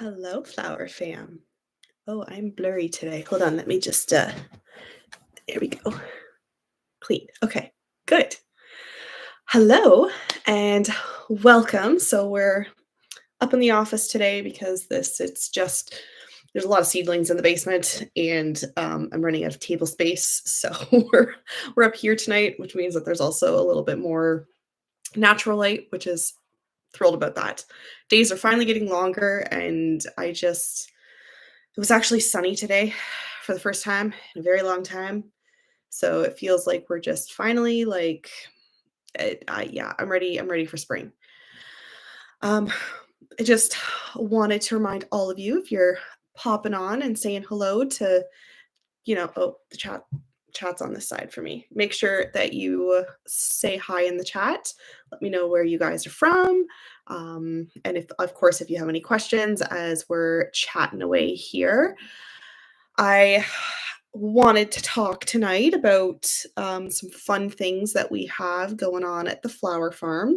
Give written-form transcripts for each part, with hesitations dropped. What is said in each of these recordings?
Hello, flower fam. Oh, I'm blurry today. Hold on, let me just there we go. Clean. Okay, good. Hello and welcome. So we're up in the office today because it's just there's a lot of seedlings in the basement and I'm running out of table space. So we're up here tonight, which means that there's also a little bit more natural light, which is thrilled about that. Days are finally getting longer and it was actually sunny today for the first time in a very long time. So it feels like we're just finally like, yeah, I'm ready. I'm ready for spring. Um, I just wanted to remind all of you if you're popping on and saying hello to, oh, the chat's on this side for me. Make sure that you say hi in the chat. Let me know where you guys are from. And if, of course, if you have any questions as we're chatting away here. I wanted to talk tonight about some fun things that we have going on at the flower farm.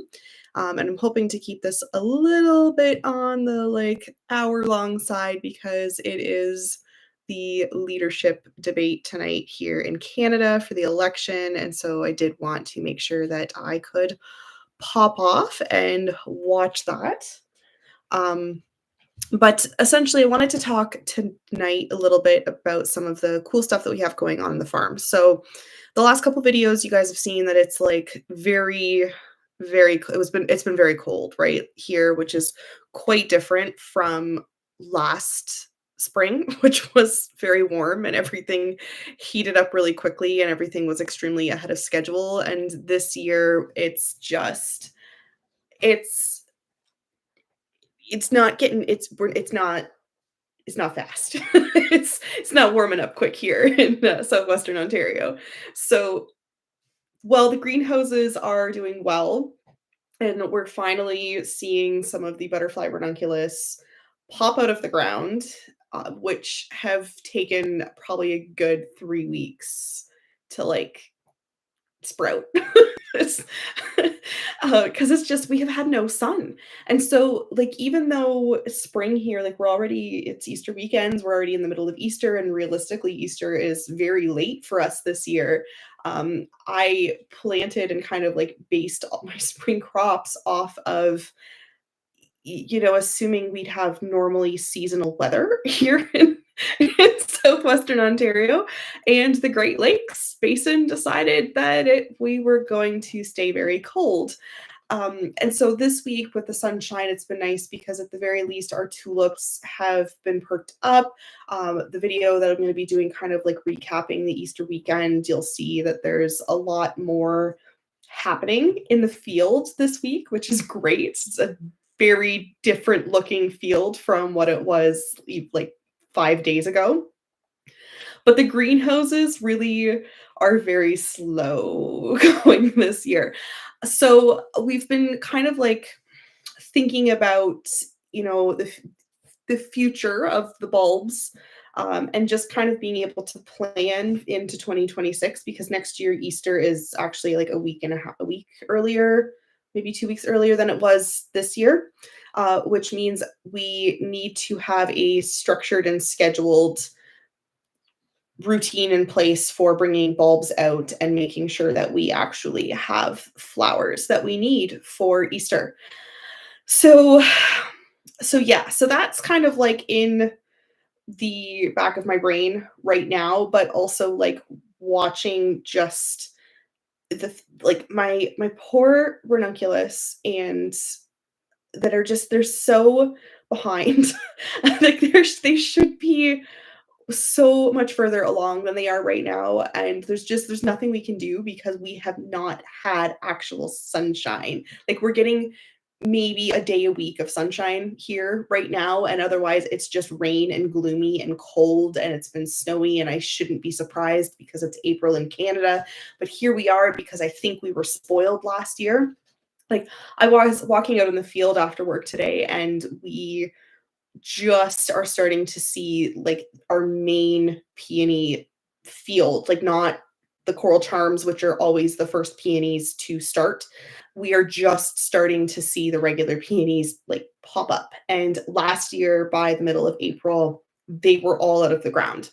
And I'm hoping to keep this a little bit on the like hour-long side because it is the leadership debate tonight here in Canada for the election. And so I did want to make sure that I could pop off and watch that. But essentially, I wanted to talk tonight a little bit about some of the cool stuff that we have going on in the farm. So, the last couple videos, you guys have seen that it's like it's been very cold right here, which is quite different from last spring, which was very warm and everything heated up really quickly and everything was extremely ahead of schedule. And this year, it's it's not getting it's not fast. It's not warming up quick here in Southwestern Ontario. So while the greenhouses are doing well, and we're finally seeing some of the butterfly ranunculus pop out of the ground, which have taken probably a good 3 weeks to like sprout. It's 'cause it's just we have had no sun. And so, like, even though spring here, like, it's Easter weekends, we're already in the middle of Easter, and realistically, Easter is very late for us this year. I planted and kind of, like, based all my spring crops off of assuming we'd have normally seasonal weather here in Southwestern Ontario, and the Great Lakes Basin decided that we were going to stay very cold. And so this week with the sunshine, it's been nice because at the very least, our tulips have been perked up. The video that I'm going to be doing, kind of like recapping the Easter weekend, you'll see that there's a lot more happening in the field this week, which is great. It's a very different looking field from what it was like 5 days ago. But the greenhouses really are very slow going this year. So we've been kind of like thinking about, the future of the bulbs, and just kind of being able to plan into 2026 because next year Easter is actually like a week earlier, maybe 2 weeks earlier than it was this year, which means we need to have a structured and scheduled routine in place for bringing bulbs out and making sure that we actually have flowers that we need for Easter. So yeah, so that's kind of like in the back of my brain right now, but also like watching just like my poor ranunculus and that are just they're so behind. Like they should be so much further along than they are right now, and there's nothing we can do because we have not had actual sunshine. Like we're getting maybe a day a week of sunshine here right now, and otherwise it's just rain and gloomy and cold, and it's been snowy, and I shouldn't be surprised because it's April in Canada, but here we are because I think we were spoiled last year. Like I was walking out in the field after work today, and we just are starting to see like our main peony field, like not the coral charms, which are always the first peonies to start. We are just starting to see the regular peonies like pop up. And last year, by the middle of April, they were all out of the ground.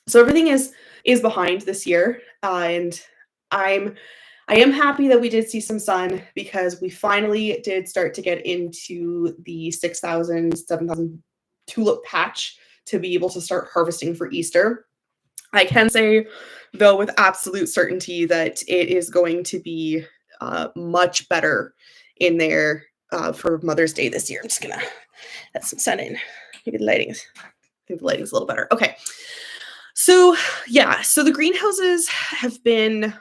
So everything is behind this year, and I'm I am happy that we did see some sun because we finally did start to get into the 6,000, 7,000 tulip patch to be able to start harvesting for Easter. I can say, though, with absolute certainty that it is going to be much better in there for Mother's Day this year. I'm just gonna let some sun in. Maybe the lighting's, I think the lighting's a little better. Okay. So yeah, so the greenhouses have been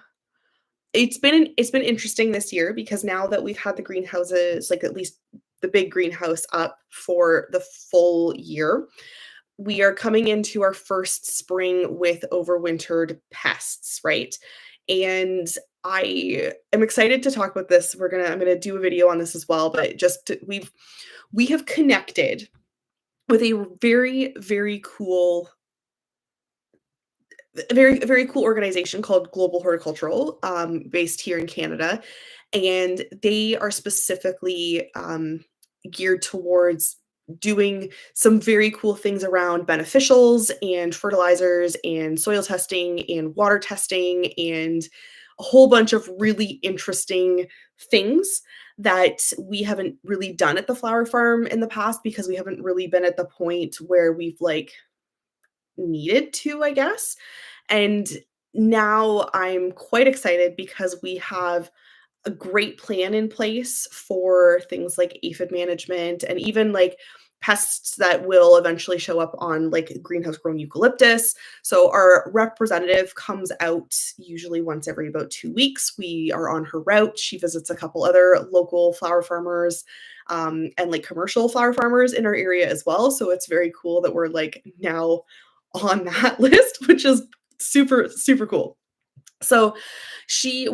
it's been interesting this year because now that we've had the greenhouses, like at least the big greenhouse up for the full year, we are coming into our first spring with overwintered pests, right? And I am excited to talk about this. I'm gonna do a video on this as well, but we have connected with a very cool organization called Global Horticultural, based here in Canada, and they are specifically geared towards doing some very cool things around beneficials and fertilizers and soil testing and water testing and a whole bunch of really interesting things that we haven't really done at the flower farm in the past because we haven't really been at the point where we've like needed to, I guess. And now I'm quite excited because we have a great plan in place for things like aphid management and even like pests that will eventually show up on like greenhouse grown eucalyptus. So our representative comes out usually once every about 2 weeks. We are on her route. She visits a couple other local flower farmers and like commercial flower farmers in our area as well. So it's very cool that we're like now on that list, which is super, super cool. So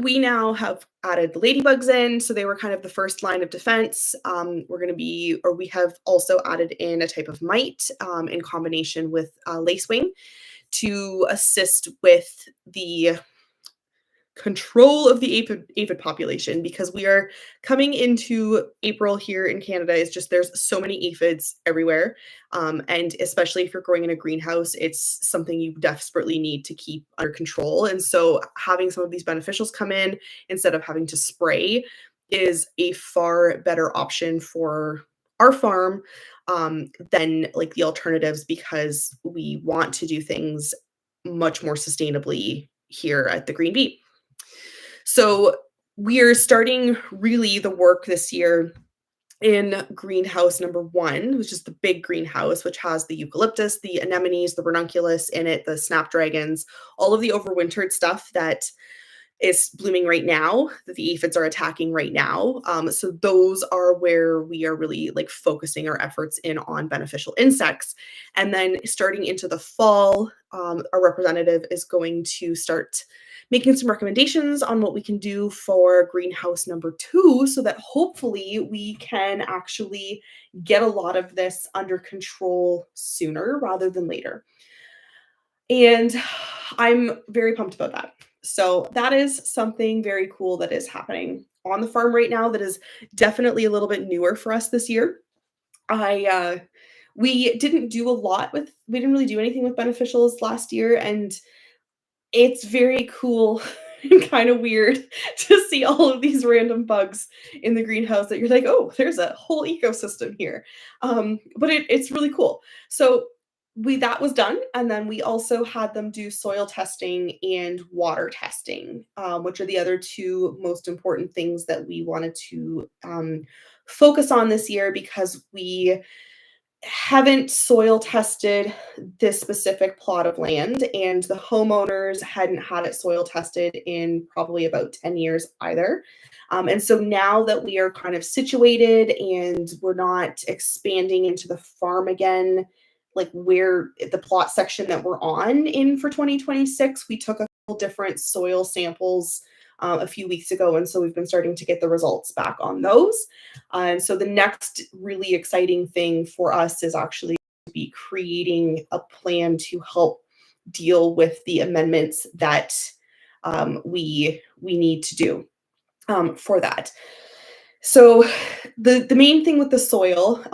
we now have added the ladybugs in. So they were kind of the first line of defense. We have also added in a type of mite in combination with lacewing to assist with the control of the aphid population because we are coming into April here in Canada. Is just there's so many aphids everywhere, and especially if you're growing in a greenhouse, it's something you desperately need to keep under control. And so having some of these beneficials come in instead of having to spray is a far better option for our farm than like the alternatives because we want to do things much more sustainably here at the Green Bee. So we are starting really the work this year in greenhouse number 1, which is the big greenhouse, which has the eucalyptus, the anemones, the ranunculus in it, the snapdragons, all of the overwintered stuff that is blooming right now, that the aphids are attacking right now. So those are where we are really like focusing our efforts in on beneficial insects. And then starting into the fall, our representative is going to start making some recommendations on what we can do for greenhouse number 2 so that hopefully we can actually get a lot of this under control sooner rather than later. And I'm very pumped about that. So that is something very cool that is happening on the farm right now that is definitely a little bit newer for us this year. I we didn't really do anything with beneficials last year, and it's very cool and kind of weird to see all of these random bugs in the greenhouse that you're like, oh, there's a whole ecosystem here. But it's really cool. So that was done, and then we also had them do soil testing and water testing, which are the other two most important things that we wanted to focus on this year because we haven't soil tested this specific plot of land, and the homeowners hadn't had it soil tested in probably about 10 years either. And so now that we are kind of situated and we're not expanding into the farm again, like where the plot section that we're on in for 2026, we took a couple different soil samples a few weeks ago. And so we've been starting to get the results back on those. And so the next really exciting thing for us is actually to be creating a plan to help deal with the amendments that we need to do for that. So the main thing with the soil,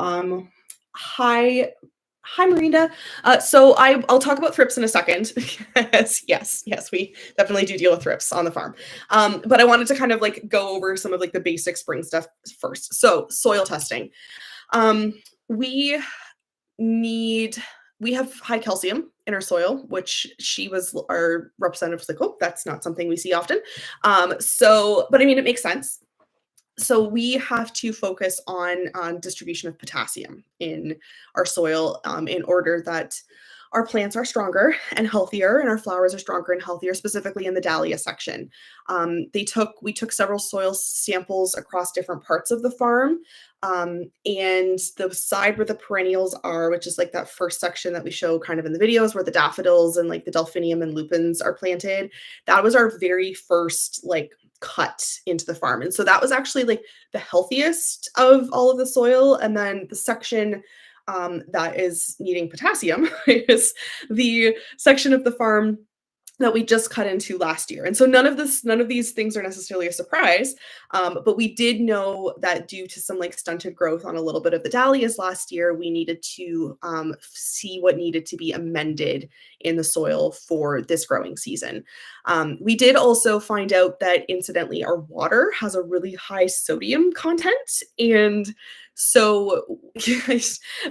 high hi Marina. I'll talk about thrips in a second. Yes, we definitely do deal with thrips on the farm. But I wanted to kind of like go over some of like the basic spring stuff first. So soil testing. Um, we need we have high calcium in our soil, which she was our representative was like, oh, that's not something we see often. But I mean, it makes sense. So we have to focus on distribution of potassium in our soil in order that our plants are stronger and healthier, and our flowers are stronger and healthier, specifically in the dahlia section. We took several soil samples across different parts of the farm, and the side where the perennials are, which is like that first section that we show kind of in the videos, where the daffodils and like the delphinium and lupins are planted. That was our very first like cut into the farm. And so that was actually like the healthiest of all of the soil. And then the section that is needing potassium is the section of the farm that we just cut into last year. And so none of these things are necessarily a surprise. But we did know that due to some like stunted growth on a little bit of the dahlias last year, we needed to see what needed to be amended in the soil for this growing season. We did also find out that incidentally, our water has a really high sodium content. And so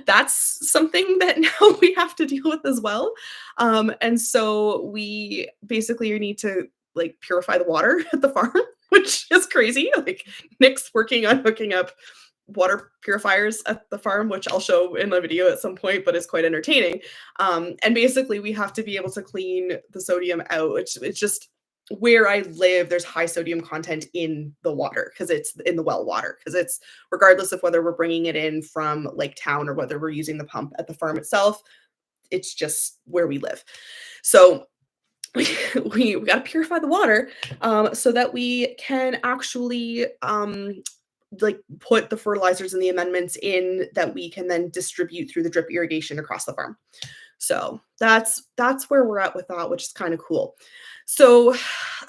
that's something that now we have to deal with as well. And so we basically need to like purify the water at the farm, which is crazy. Like Nick's working on hooking up water purifiers at the farm, which I'll show in a video at some point, but it's quite entertaining. And basically we have to be able to clean the sodium out, which it's just where I live, there's high sodium content in the water because it's in the well water, because it's regardless of whether we're bringing it in from Lake Town or whether we're using the pump at the farm itself, it's just where we live. So we got to purify the water so that we can actually like put the fertilizers and the amendments in that we can then distribute through the drip irrigation across the farm. So that's where we're at with that, which is kind of cool. So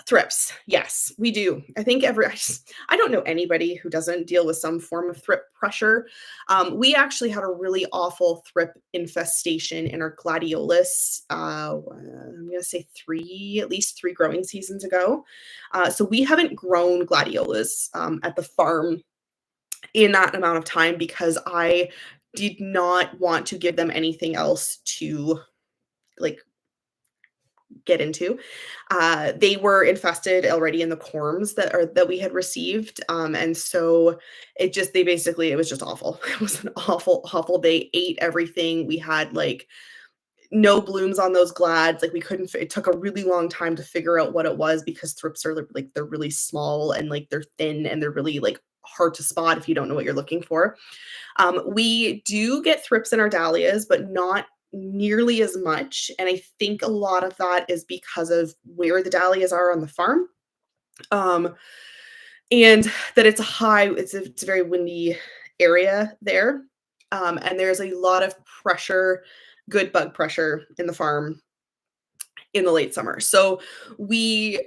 thrips, yes, we do. I think I don't know anybody who doesn't deal with some form of thrip pressure. We actually had a really awful thrip infestation in our gladiolus. I'm going to say at least three growing seasons ago. So we haven't grown gladiolus at the farm in that amount of time because I did not want to give them anything else to like get into. They were infested already in the corms that we had received, and so it was just awful. It was an awful. They ate everything. We had like no blooms on those glads. Like we couldn't. It took a really long time to figure out what it was because thrips are like they're really small and like they're thin and they're really like hard to spot if you don't know what you're looking for. We do get thrips in our dahlias, but not nearly as much. And I think a lot of that is because of where the dahlias are on the farm. Um, and that it's a very windy area there. And there's a lot of pressure, good bug pressure in the farm in the late summer. So we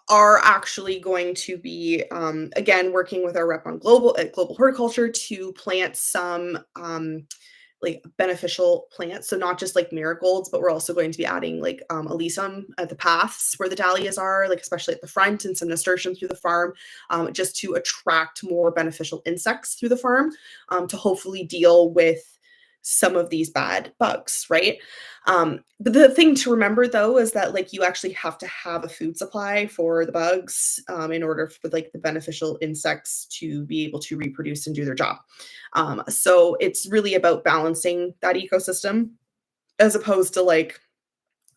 are actually going to be again working with our rep on global horticulture to plant some like beneficial plants. So not just like marigolds, but we're also going to be adding like alyssum at the paths where the dahlias are, like especially at the front, and some nasturtium through the farm, just to attract more beneficial insects through the farm, to hopefully deal with some of these bad bugs, right? But the thing to remember though is that like you actually have to have a food supply for the bugs in order for like the beneficial insects to be able to reproduce and do their job. So it's really about balancing that ecosystem as opposed to like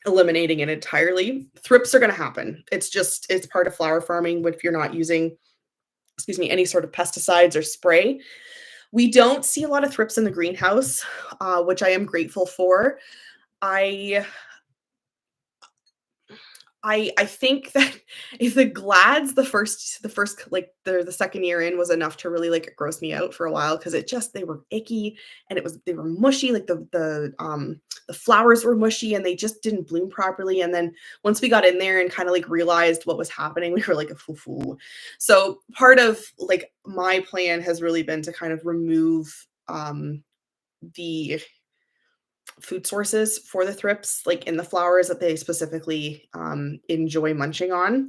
eliminating it entirely. Thrips are going to happen. It's part of flower farming if you're not using, any sort of pesticides or spray. We don't see a lot of thrips in the greenhouse, which I am grateful for. I I think that if the glads like the second year in was enough to really like gross me out for a while because it just they were icky and they were mushy like the flowers were mushy and they just didn't bloom properly. And then once we got in there and kind of like realized what was happening, we were like a foo. So part of like my plan has really been to kind of remove the food sources for the thrips, like in the flowers that they specifically enjoy munching on.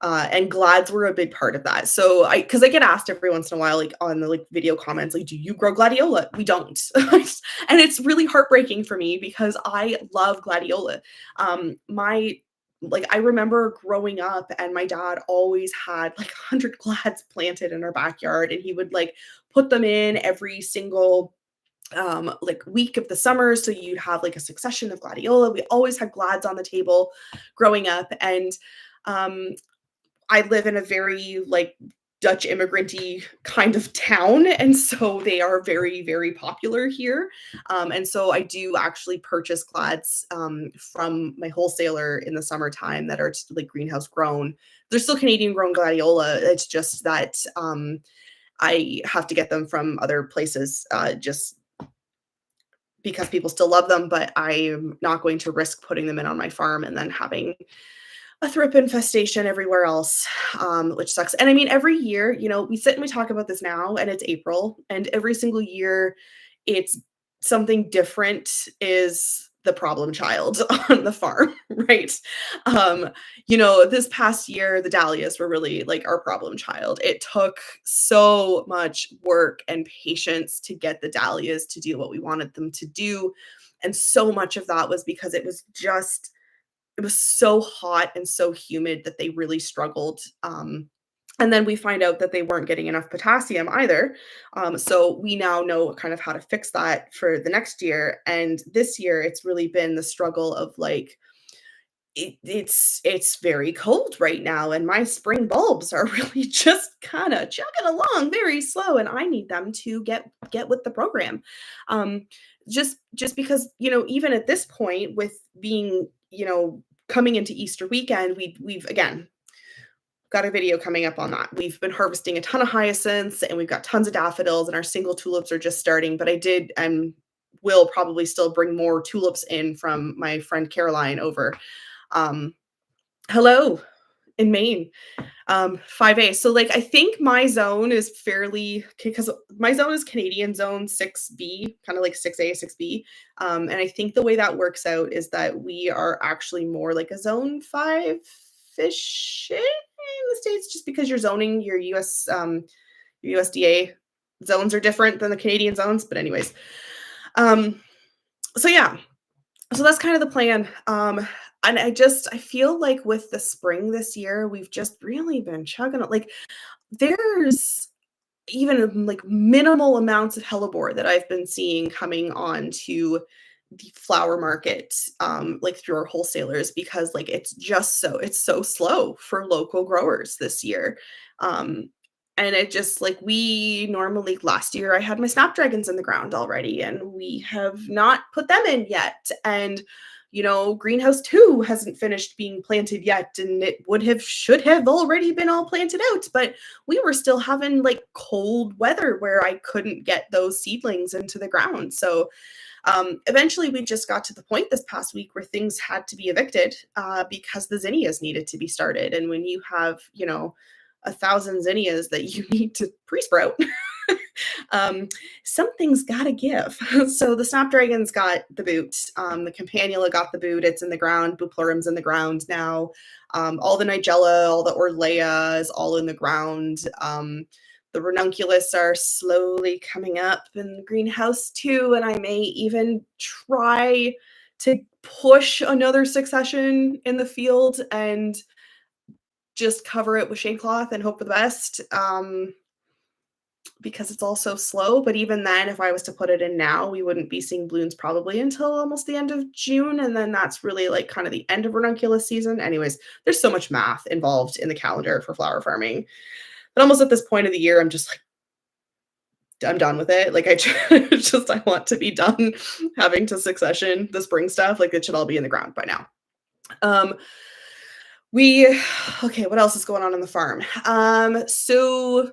And glads were a big part of that. So because I get asked every once in a while, like on the like video comments, like, do you grow gladiola? We don't. And it's really heartbreaking for me because I love gladiola. My like I remember growing up and my dad always had like 100 glads planted in our backyard and he would like put them in every single like week of the summer. So you'd have like a succession of gladiola. We always had glads on the table growing up. And um, I live in a very like Dutch immigranty kind of town. And so they are very, very popular here. And so I do actually purchase glads from my wholesaler in the summertime that are like greenhouse grown. They're still Canadian grown gladiola. It's just that I have to get them from other places just because people still love them, but I'm not going to risk putting them in on my farm and then having a thrip infestation everywhere else, which sucks. And I mean, every year, we sit and we talk about this now, and it's April, and every single year, it's something different is the problem child on the farm, right? This past year, the dahlias were really like our problem child. It took so much work and patience to get the dahlias to do what we wanted them to do. And so much of that was because it was so hot and so humid that they really struggled. And then we find out that they weren't getting enough potassium either. So we now know kind of how to fix that for the next year. And this year, it's really been the struggle of like, it's very cold right now, and my spring bulbs are really just kind of chugging along very slow, and I need them to get with the program. Just because even at this point, with being coming into Easter weekend, we've again got a video coming up on that. We've been harvesting a ton of hyacinths and we've got tons of daffodils, and our single tulips are just starting. But I did and will probably still bring more tulips in from my friend Caroline over. Um, Hello in Maine, 5A. So like I think my zone is fairly because my zone is Canadian zone 6B, kind of like 6A, 6B. And I think the way that works out is that we are actually more like a zone 5-ish in the States, just because your zoning, your your USDA zones are different than the Canadian zones. But anyways, so yeah, so that's kind of the plan. And I feel like with the spring this year, we've just really been chugging it. Like there's even like minimal amounts of hellebore that I've been seeing coming on to the flower market, like through our wholesalers, because like it's so slow for local growers this year. And it just like we normally last year I had my snapdragons in the ground already, and we have not put them in yet. And greenhouse 2 hasn't finished being planted yet, and it should have already been all planted out, but we were still having like cold weather where I couldn't get those seedlings into the ground. So eventually we just got to the point this past week where things had to be evicted because the zinnias needed to be started. And when you have 1,000 zinnias that you need to pre-sprout, something's gotta give. So the snapdragons got the boot. The campanula got the boot. It's in the ground. Buplorum's in the ground now. All the nigella, all the orlea is all in the ground. The ranunculus are slowly coming up in the greenhouse too, and I may even try to push another succession in the field and just cover it with shade cloth and hope for the best. Because it's all so slow. But even then, if I was to put it in now, we wouldn't be seeing blooms probably until almost the end of June. And then that's really like kind of the end of ranunculus season. Anyways, there's so much math involved in the calendar for flower farming. But almost at this point of the year, I'm just like, I'm done with it. Like I want to be done having to succession the spring stuff. Like it should all be in the ground by now. We okay, what else is going on the farm? So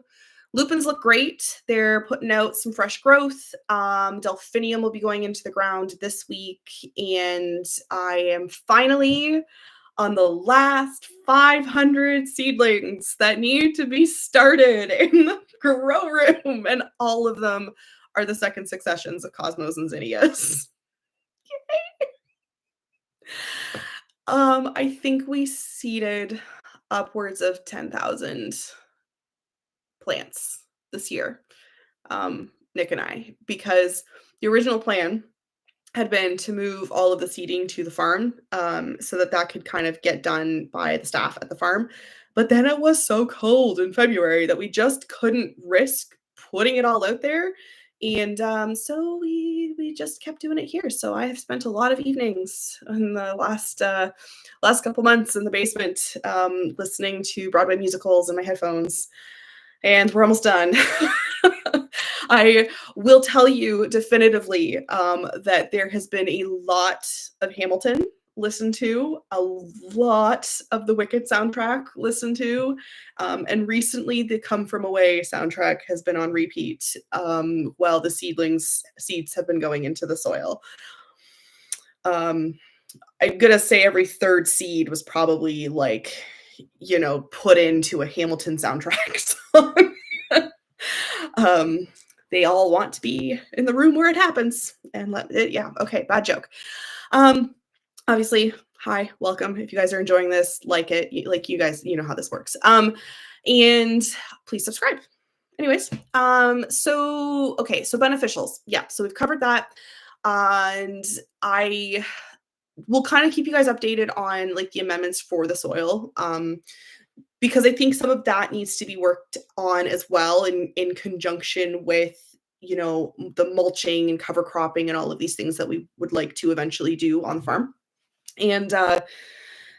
lupins look great. They're putting out some fresh growth. Delphinium will be going into the ground this week, and I am finally on the last 500 seedlings that need to be started in the grow room, and all of them are the second successions of cosmos and zinnias. I think we seeded upwards of 10,000 plants this year, Nick and I, because the original plan had been to move all of the seeding to the farm, so that that could kind of get done by the staff at the farm. But then it was so cold in February that we just couldn't risk putting it all out there, and so we just kept doing it here. So I have spent a lot of evenings in the last couple months in the basement, listening to Broadway musicals in my headphones, and we're almost done. I will tell you definitively that there has been a lot of Hamilton listened to, a lot of the Wicked soundtrack listened to, and recently the Come From Away soundtrack has been on repeat while the seeds have been going into the soil. Um, I'm gonna say every third seed was probably like, put into a Hamilton soundtrack song. um, they all want to be in the room where it happens, and let it. Yeah, okay, bad joke. Um, Obviously, hi, welcome. If you guys are enjoying this, like it, like you guys, you know how this works. And please subscribe. Anyways, so okay, so beneficials. Yeah, so we've covered that, and I will kind of keep you guys updated on like the amendments for the soil. Because I think some of that needs to be worked on as well in conjunction with, the mulching and cover cropping and all of these things that we would like to eventually do on the farm. And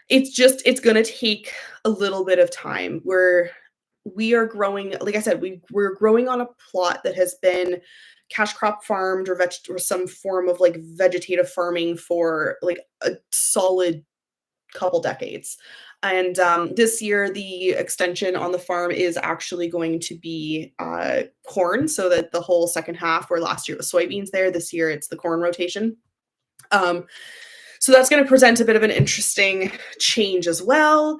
it's going to take a little bit of time. We are growing, like I said, we're growing on a plot that has been cash crop farmed or some form of like vegetative farming for like a solid couple decades. And this year, the extension on the farm is actually going to be corn, so that the whole second half, where last year it was soybeans there, this year it's the corn rotation. Um, so that's going to present a bit of an interesting change as well,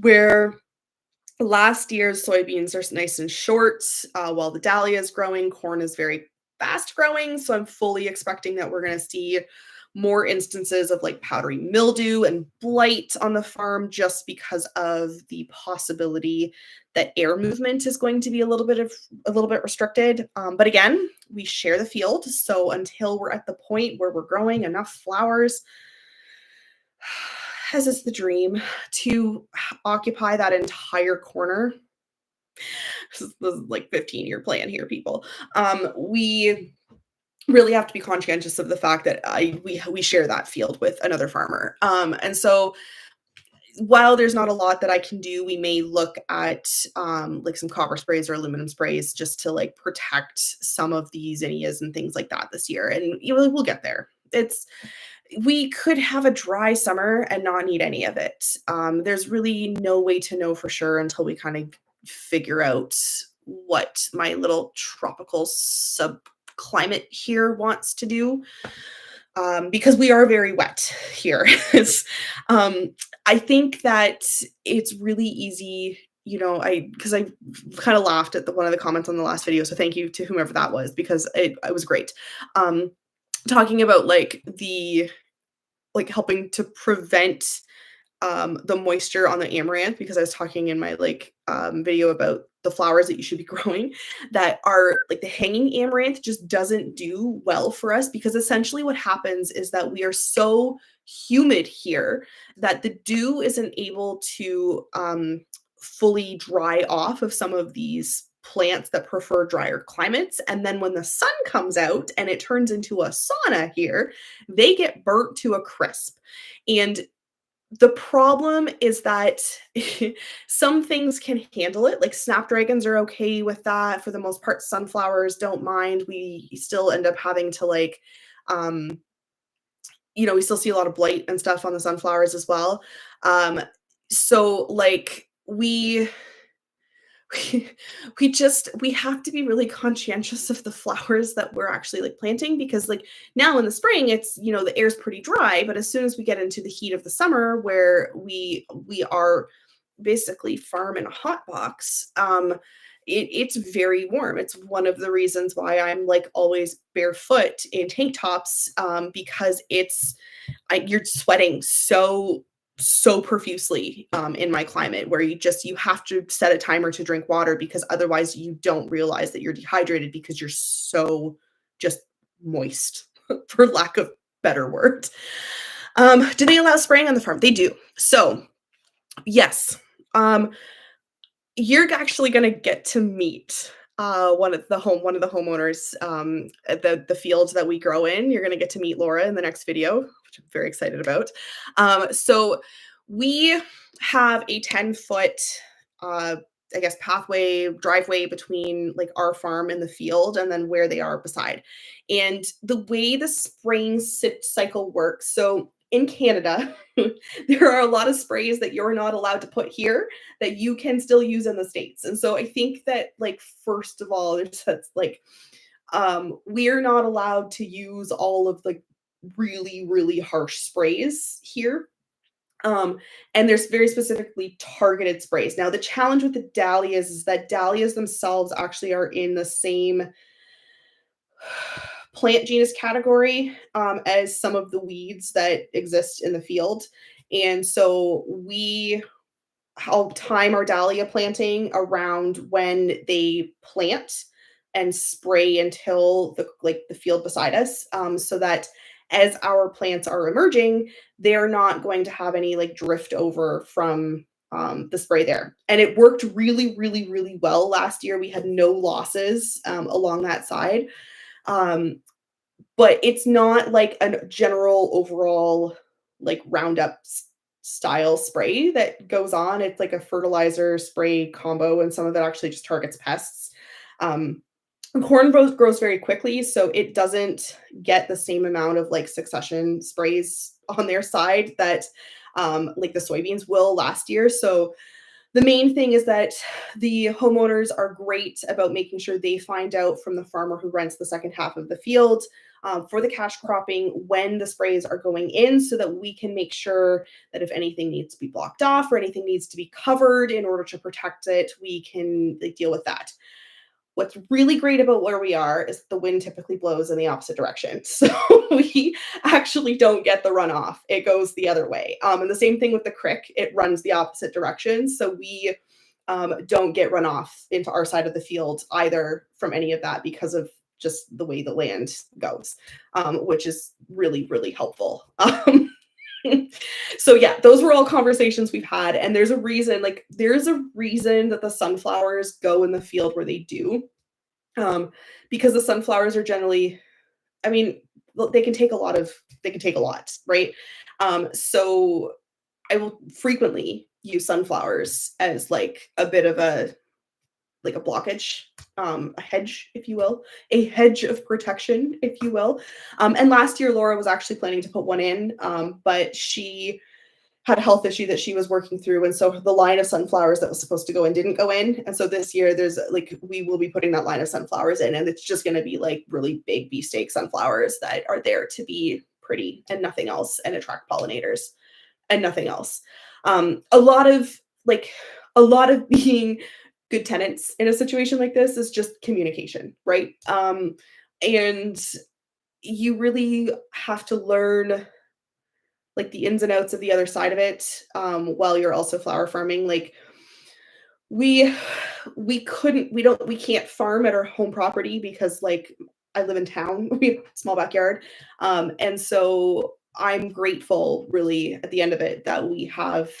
where last year's soybeans are nice and short, while the dahlia is growing. Corn is very fast growing, so I'm fully expecting that we're going to see more instances of like powdery mildew and blight on the farm, just because of the possibility that air movement is going to be a little bit restricted. But again, we share the field, so until we're at the point where we're growing enough flowers, as is the dream, to occupy that entire corner. This is like 15-year plan here, people. We really have to be conscientious of the fact that we share that field with another farmer. And so while there's not a lot that I can do, we may look at like some copper sprays or aluminum sprays just to like protect some of the zinnias and things like that this year. And we'll get there. We could have a dry summer and not need any of it. There's really no way to know for sure until we kind of figure out what my little tropical subclimate here wants to do. Because we are very wet here. I think that it's really easy, because I kind of laughed at one of the comments on the last video. So thank you to whomever that was, because it was great. Talking about helping to prevent the moisture on the amaranth, because I was talking in my video about the flowers that you should be growing that are like the hanging amaranth just doesn't do well for us, because essentially what happens is that we are so humid here that the dew isn't able to fully dry off of some of these plants that prefer drier climates. And then when the sun comes out and it turns into a sauna here, they get burnt to a crisp. And the problem is that some things can handle it, like snapdragons are okay with that for the most part. Sunflowers don't mind. We still end up having to um we still see a lot of blight and stuff on the sunflowers as well. Um, so like we we have to be really conscientious of the flowers that we're actually like planting, because like now in the spring it's, the air's pretty dry, but as soon as we get into the heat of the summer where we are basically farm in a hot box, it's very warm. It's one of the reasons why I'm like always barefoot in tank tops, because you're sweating so profusely, in my climate, where you have to set a timer to drink water, because otherwise you don't realize that you're dehydrated because you're so just moist, for lack of better word. Do they allow spraying on the farm? They do. So yes, um, you're actually gonna get to meet, one of the homeowners, at the field that we grow in. You're gonna get to meet Laura in the next video, which I'm very excited about. So we have a 10-foot, uh, I guess, pathway, driveway between like our farm and the field, and then where they are beside. And the way the spraying cycle works, so in Canada, there are a lot of sprays that you're not allowed to put here that you can still use in the States. And so I think that, like, first of all, there's that's like, we're not allowed to use all of the really, really harsh sprays here. Um, and there's very specifically targeted sprays. Now, the challenge with the dahlias is that dahlias themselves actually are in the same plant genus category, as some of the weeds that exist in the field. And so I'll time our dahlia planting around when they plant and spray until the field beside us, so that as our plants are emerging, they're not going to have any like drift over from, the spray there. And it worked really, really, really well last year. We had no losses, along that side. Um, but it's not like a general overall like Roundup style spray that goes on. It's like a fertilizer spray combo, and some of it actually just targets pests. Um, Corn grows very quickly, so it doesn't get the same amount of like succession sprays on their side that, like the soybeans will last year. So the main thing is that the homeowners are great about making sure they find out from the farmer who rents the second half of the field, for the cash cropping, when the sprays are going in, so that we can make sure that if anything needs to be blocked off or anything needs to be covered in order to protect it, we can like, deal with that. What's really great about where we are is the wind typically blows in the opposite direction. So we actually don't get the runoff. It goes the other way. And the same thing with the creek, it runs the opposite direction. So we, don't get runoff into our side of the field either from any of that, because of just the way the land goes, which is really, really helpful. So yeah, those were all conversations we've had, and there's a reason that the sunflowers go in the field where they do, um, because the sunflowers are generally, I mean, they can take a lot, right? So I will frequently use sunflowers as like a bit of a blockage, a hedge, if you will, a hedge of protection, if you will. And last year, Laura was actually planning to put one in, but she had a health issue that she was working through. And so the line of sunflowers that was supposed to go in didn't go in. And so this year, we will be putting that line of sunflowers in, and it's just going to be like really big beefsteak sunflowers that are there to be pretty and nothing else, and attract pollinators and nothing else. A lot of like, a lot of being good tenants in a situation like this is just communication, right? And you really have to learn like the ins and outs of the other side of it, while you're also flower farming. Like we we can't farm at our home property because like I live in town. We have a small backyard. And so I'm grateful really at the end of it that we have,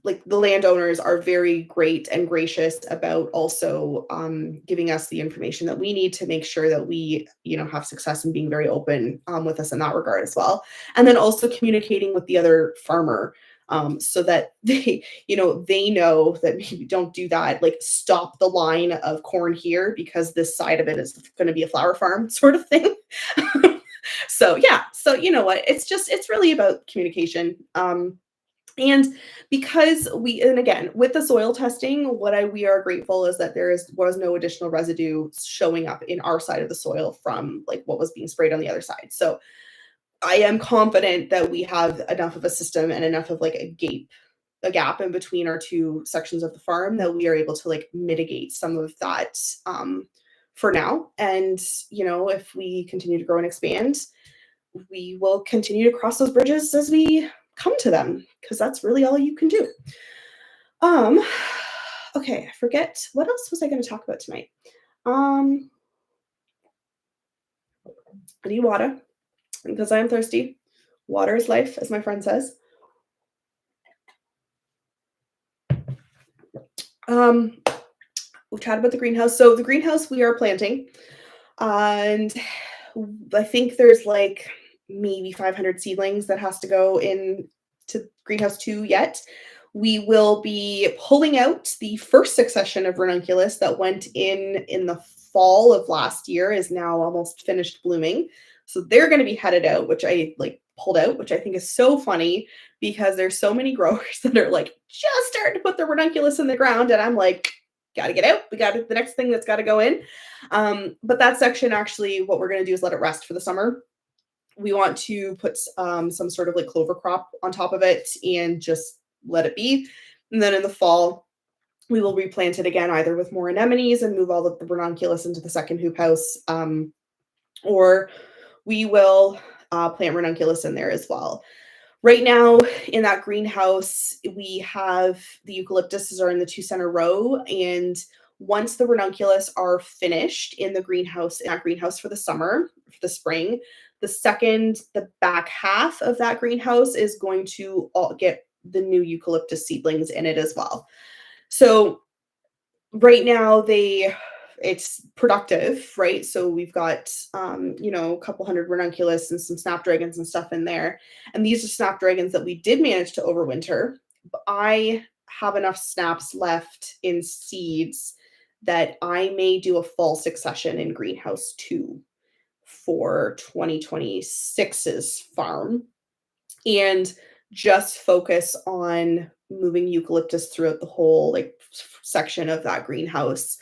like the landowners are very great and gracious about also, giving us the information that we need to make sure that we, have success, and being very open, with us in that regard as well. And then also communicating with the other farmer, so that they know that maybe don't do that, like stop the line of corn here because this side of it is going to be a flower farm sort of thing. So yeah, so you know what? It's really about communication. And because and again, with the soil testing, we are grateful is that was no additional residue showing up in our side of the soil from like what was being sprayed on the other side. So I am confident that we have enough of a system and enough of like a gap in between our two sections of the farm that we are able to like mitigate some of that for now. And if we continue to grow and expand, we will continue to cross those bridges as we come to them, because that's really all you can do. Um, okay, I forget what else was I going to talk about tonight. Um, I need water because I am thirsty. Water is life, as my friend says. Um, we've chatted about the greenhouse. So the greenhouse we are planting, and I think there's like maybe 500 seedlings that has to go in to greenhouse 2 yet. We will be pulling out the first succession of ranunculus that went in the fall of last year, is now almost finished blooming. So they're going to be headed out, which I like pulled out, which I think is so funny because there's so many growers that are like just starting to put the ranunculus in the ground, and I'm like, got to get out. We got the next thing that's got to go in. But that section, actually, what we're going to do is let it rest for the summer. We want to put some sort of like clover crop on top of it and just let it be. And then in the fall, we will replant it again, either with more anemones and move all of the ranunculus into the second hoop house, or we will plant ranunculus in there as well. Right now in that greenhouse, we have the eucalyptuses are in the 2 center row, and once the ranunculus are finished in that greenhouse for the summer, for the spring, the back half of that greenhouse is going to all get the new eucalyptus seedlings in it as well. So right now it's productive, right? So we've got a couple hundred ranunculus and some snapdragons and stuff in there. And these are snapdragons that we did manage to overwinter. But I have enough snaps left in seeds that I may do a fall succession in greenhouse 2 for 2026's farm, and just focus on moving eucalyptus throughout the whole like section of that greenhouse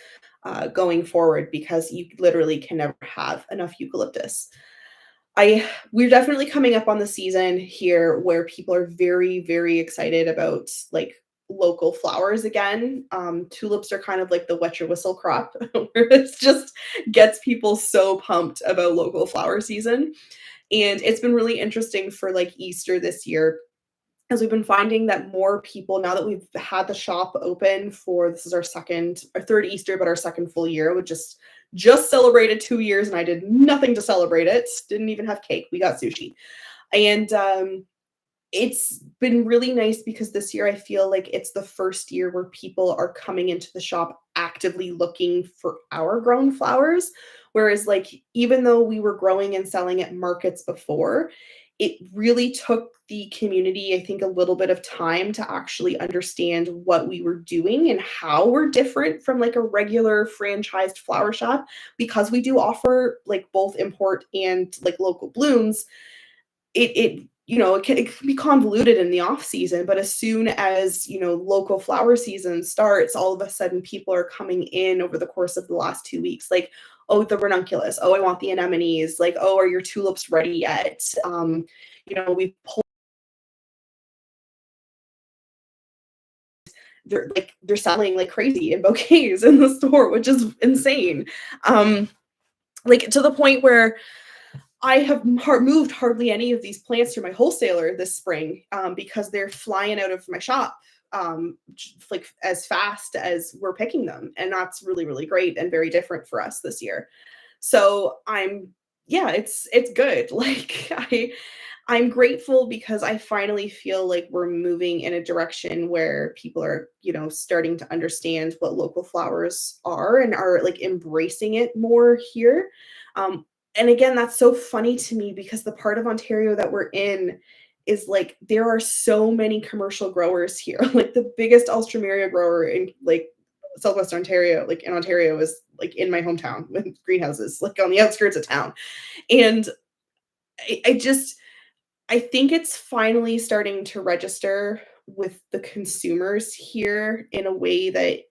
going forward, because you literally can never have enough eucalyptus. We're definitely coming up on the season here where people are very, very excited about like local flowers again. Tulips are kind of like the wet your whistle crop, where it just gets people so pumped about local flower season. And it's been really interesting for like Easter this year, as we've been finding that more people, now that we've had the shop open for, this is our third Easter, but our second full year. We just celebrated 2 years, and I did nothing to celebrate it. Didn't even have cake. We got sushi. And it's been really nice because this year I feel like it's the first year where people are coming into the shop actively looking for our grown flowers. Whereas, like, even though we were growing and selling at markets before, it really took the community, I think, a little bit of time to actually understand what we were doing and how we're different from like a regular franchised flower shop, because we do offer like both import and like local blooms. It can be convoluted in the off season, but as soon as local flower season starts, all of a sudden people are coming in over the course of the last 2 weeks, like, oh, the ranunculus, oh, I want the anemones, like, oh, are your tulips ready yet? We pulled, they're selling like crazy in bouquets in the store, which is insane. Like, to the point where I have moved hardly any of these plants to my wholesaler this spring, because they're flying out of my shop like as fast as we're picking them, and that's really, really great and very different for us this year. So yeah, it's good. Like, I'm grateful because I finally feel like we're moving in a direction where people are, starting to understand what local flowers are and are like embracing it more here. And again, that's so funny to me because the part of Ontario that we're in is like there are so many commercial growers here. Like the biggest Alstroemeria grower in like Southwestern Ontario, like in Ontario, is like in my hometown with greenhouses, like on the outskirts of town. And I just I think it's finally starting to register with the consumers here in a way that,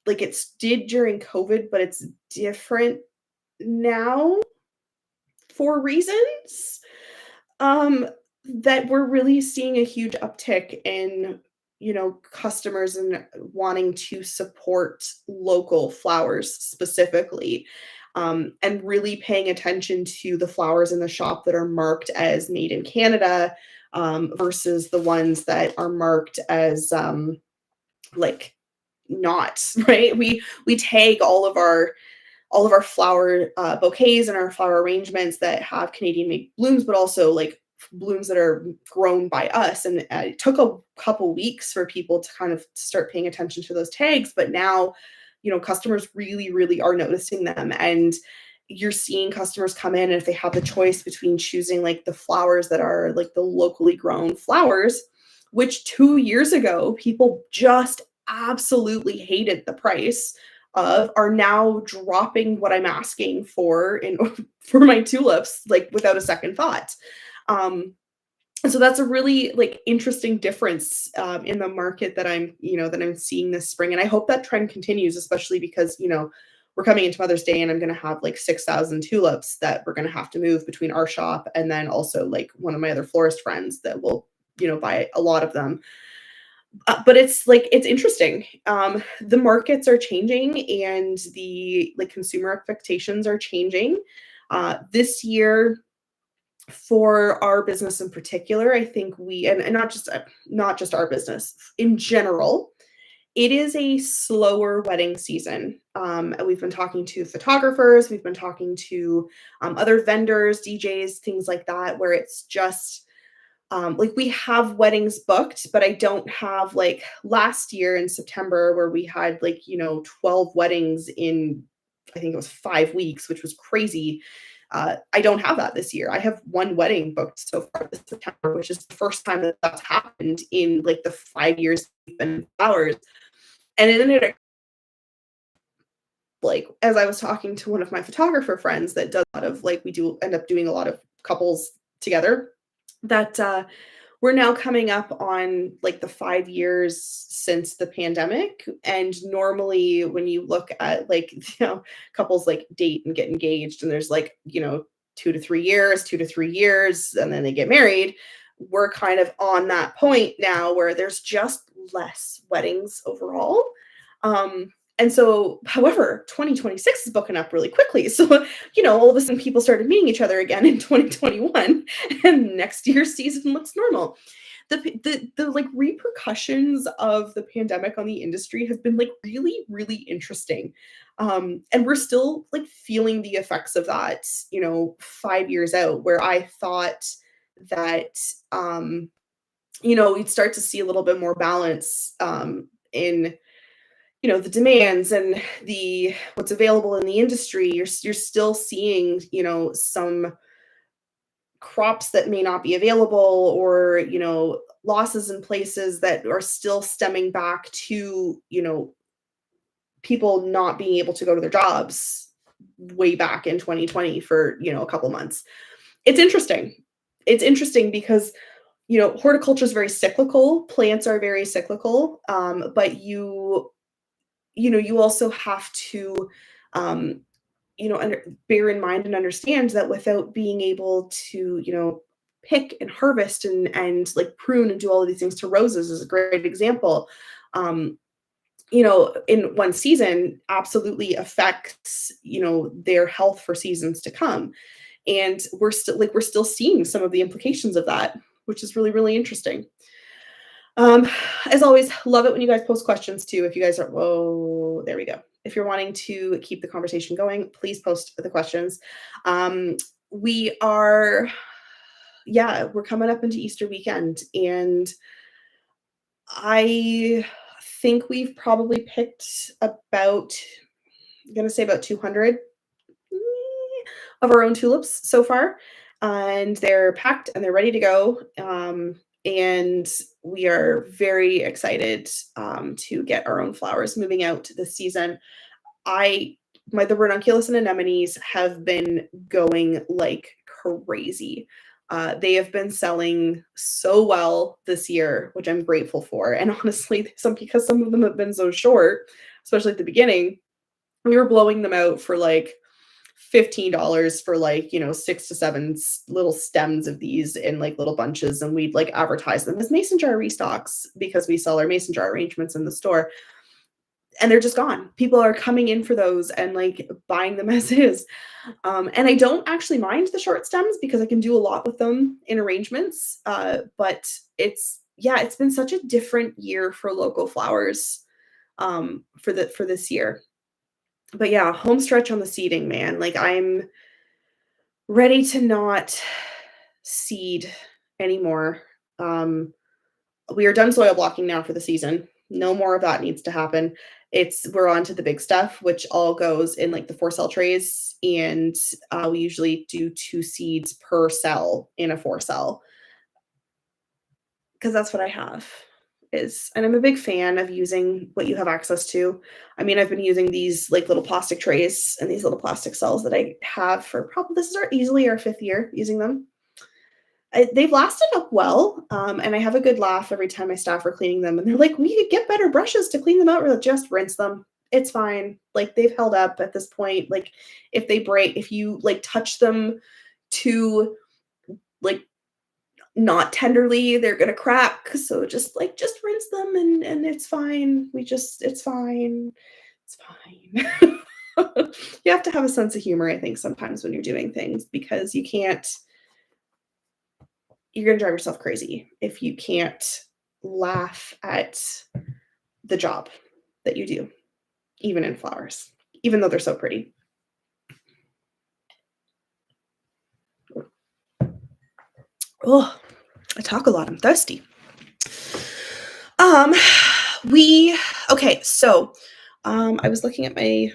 like, it's did during COVID, but it's different now for reasons. Um, that we're really seeing a huge uptick in, customers and wanting to support local flowers specifically, and really paying attention to the flowers in the shop that are marked as made in Canada, versus the ones that are marked as, like, not, right? We tag all of our flower bouquets and our flower arrangements that have Canadian made blooms, but also like blooms that are grown by us. And it took a couple weeks for people to kind of start paying attention to those tags. But now, customers really, really are noticing them. And you're seeing customers come in, and if they have the choice between choosing like the flowers that are like the locally grown flowers, which 2 years ago people just absolutely hated the price of, are now dropping what I'm asking for in for my tulips, like, without a second thought. Um, and so that's a really, like, interesting difference, in the market that I'm seeing this spring, and I hope that trend continues, especially because, we're coming into Mother's Day, and I'm gonna have, like, 6,000 tulips that we're gonna have to move between our shop and then also, like, one of my other florist friends that will, buy a lot of them. But it's like it's interesting. The markets are changing and the like consumer expectations are changing. This year, for our business in particular, I think and not just our business in general, it is a slower wedding season. And we've been talking to photographers, we've been talking to other vendors, DJs, things like that, where it's just like we have weddings booked, but I don't have like last year in September where we had like, 12 weddings in, I think it was 5 weeks, which was crazy. I don't have that this year. I have one wedding booked so far this September, which is the first time that that's happened in like the 5 years we've been in flowers. And then it like as I was talking to one of my photographer friends that does a lot of like we do end up doing a lot of couples together, that we're now coming up on like the 5 years since the pandemic. And normally, when you look at like, couples like date and get engaged, and there's like, 2 to 3 years, 2 to 3 years, and then they get married. We're kind of on that point now where there's just less weddings overall. And so, however, 2026 is booking up really quickly. So, all of a sudden people started meeting each other again in 2021, and next year's season looks normal. The like repercussions of the pandemic on the industry have been like really, really interesting. And we're still like feeling the effects of that, 5 years out, where I thought that we'd start to see a little bit more balance in the demands and the what's available in the industry. You're still seeing some crops that may not be available, or losses in places that are still stemming back to people not being able to go to their jobs way back in 2020 for a couple months. It's interesting because horticulture is very cyclical, plants are very cyclical, but you also have to um, bear in mind and understand that without being able to pick and harvest and like prune and do all of these things, to roses is a great example. um, in one season absolutely affects their health for seasons to come, and we're still seeing some of the implications of that, which is really, really interesting. um, as always, love it when you guys post questions too. If you guys are, whoa, there we go. If you're wanting to keep the conversation going, please post the questions. Um, we are, yeah, we're coming up into Easter weekend, and I think we've probably picked about, I'm gonna say about 200 of our own tulips so far, and they're packed and they're ready to go. And we are very excited to get our own flowers moving out this season. I my The ranunculus and anemones have been going like crazy. They have been selling so well this year, which I'm grateful for. And honestly, because some of them have been so short, especially at the beginning, we were blowing them out for like $15 for like, 6 to 7 little stems of these in like little bunches. And we'd like advertise them as mason jar restocks because we sell our mason jar arrangements in the store. And they're just gone. People are coming in for those and like buying them as is. And I don't actually mind the short stems because I can do a lot with them in arrangements. But yeah, it's been such a different year for local flowers for this year. But yeah, home stretch on the seeding, man. Like I'm ready to not seed anymore. Um, we are done soil blocking now for the season. No more of that needs to happen. We're on to the big stuff, which all goes in like the 4 cell trays, and we usually do 2 seeds per cell in a 4 cell because that's what I have. And I'm a big fan of using what you have access to. I mean, I've been using these like little plastic trays and these little plastic cells that I have for probably this is easily our 5th year using them. They've lasted up well, and I have a good laugh every time my staff are cleaning them, and they're like, "We could get better brushes to clean them out. Or just rinse them. It's fine." Like they've held up at this point. Like if they break, if you like touch them too like not tenderly, they're gonna crack. So just rinse them, and it's fine. It's fine. It's fine. You have to have a sense of humor, I think, sometimes when you're doing things because you're going to drive yourself crazy if you can't laugh at the job that you do, even in flowers, even though they're so pretty. Oh, I talk a lot. I'm thirsty. Okay, so I was looking at I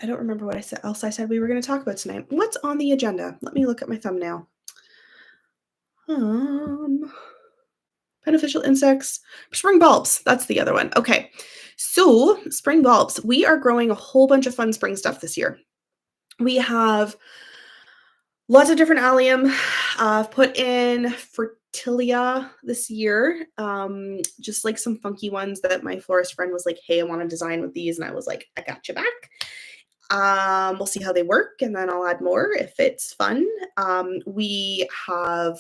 don't remember what else I said we were going to talk about tonight. What's on the agenda? Let me look at my thumbnail. Beneficial insects, spring bulbs. That's the other one. Okay. So spring bulbs, we are growing a whole bunch of fun spring stuff this year. We have lots of different allium. I've put in Fertilia this year. Just like some funky ones that my florist friend was like, "Hey, I want to design with these." And I was like, "I got you back." We'll see how they work, and then I'll add more if it's fun. We have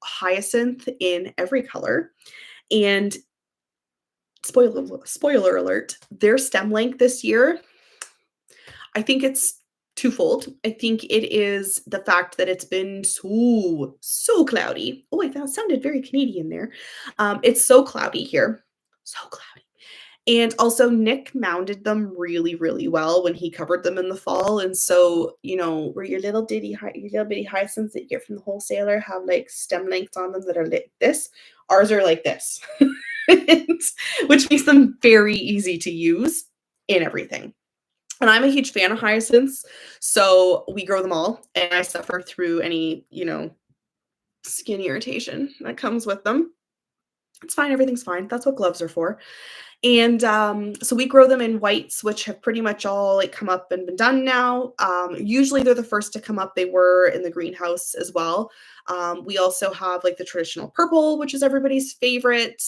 hyacinth in every color, and spoiler alert, their stem length this year, I think it's twofold. I think it is the fact that it's been so cloudy. Oh, that sounded very Canadian there. It's so cloudy here, so cloudy. And also Nick mounded them really, really well when he covered them in the fall. And so, where your little bitty hyacinths that you get from the wholesaler have like stem lengths on them that are like this, ours are like this, which makes them very easy to use in everything. And I'm a huge fan of hyacinths, so we grow them all, and I suffer through any, skin irritation that comes with them. It's fine. Everything's fine. That's what gloves are for. And so we grow them in whites, which have pretty much all like come up and been done now. Usually they're the first to come up. They were in the greenhouse as well. We also have like the traditional purple, which is everybody's favorite.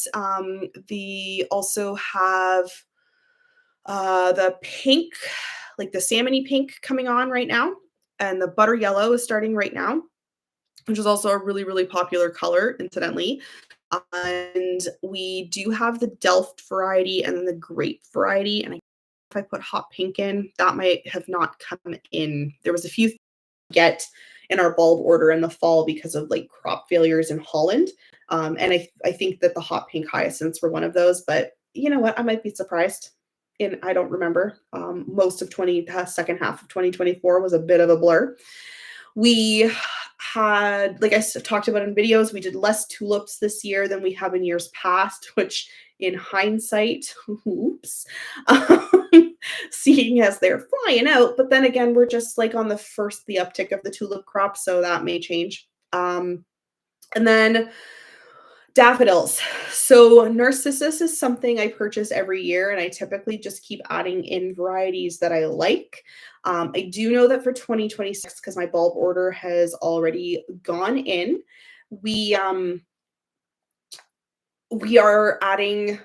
We also have the pink, like the salmony pink coming on right now. And the butter yellow is starting right now, which is also a really, really popular color, incidentally. And we do have the Delft variety and then the grape variety. And if I put hot pink in, that might have not come in. There was a few get in our bulb order in the fall because of like crop failures in Holland. And I think that the hot pink hyacinths were one of those, but you know what? I might be surprised. And I don't remember. Most of second half of 2024 was a bit of a blur. We had, like I talked about in videos, we did less tulips this year than we have in years past, which in hindsight, oops, seeing as they're flying out. But then again, we're just like on the uptick of the tulip crop, so that may change. And then Daffodils. So narcissus is something I purchase every year, and I typically just keep adding in varieties that I like. I do know that for 2026, because my bulb order has already gone in, we um we are adding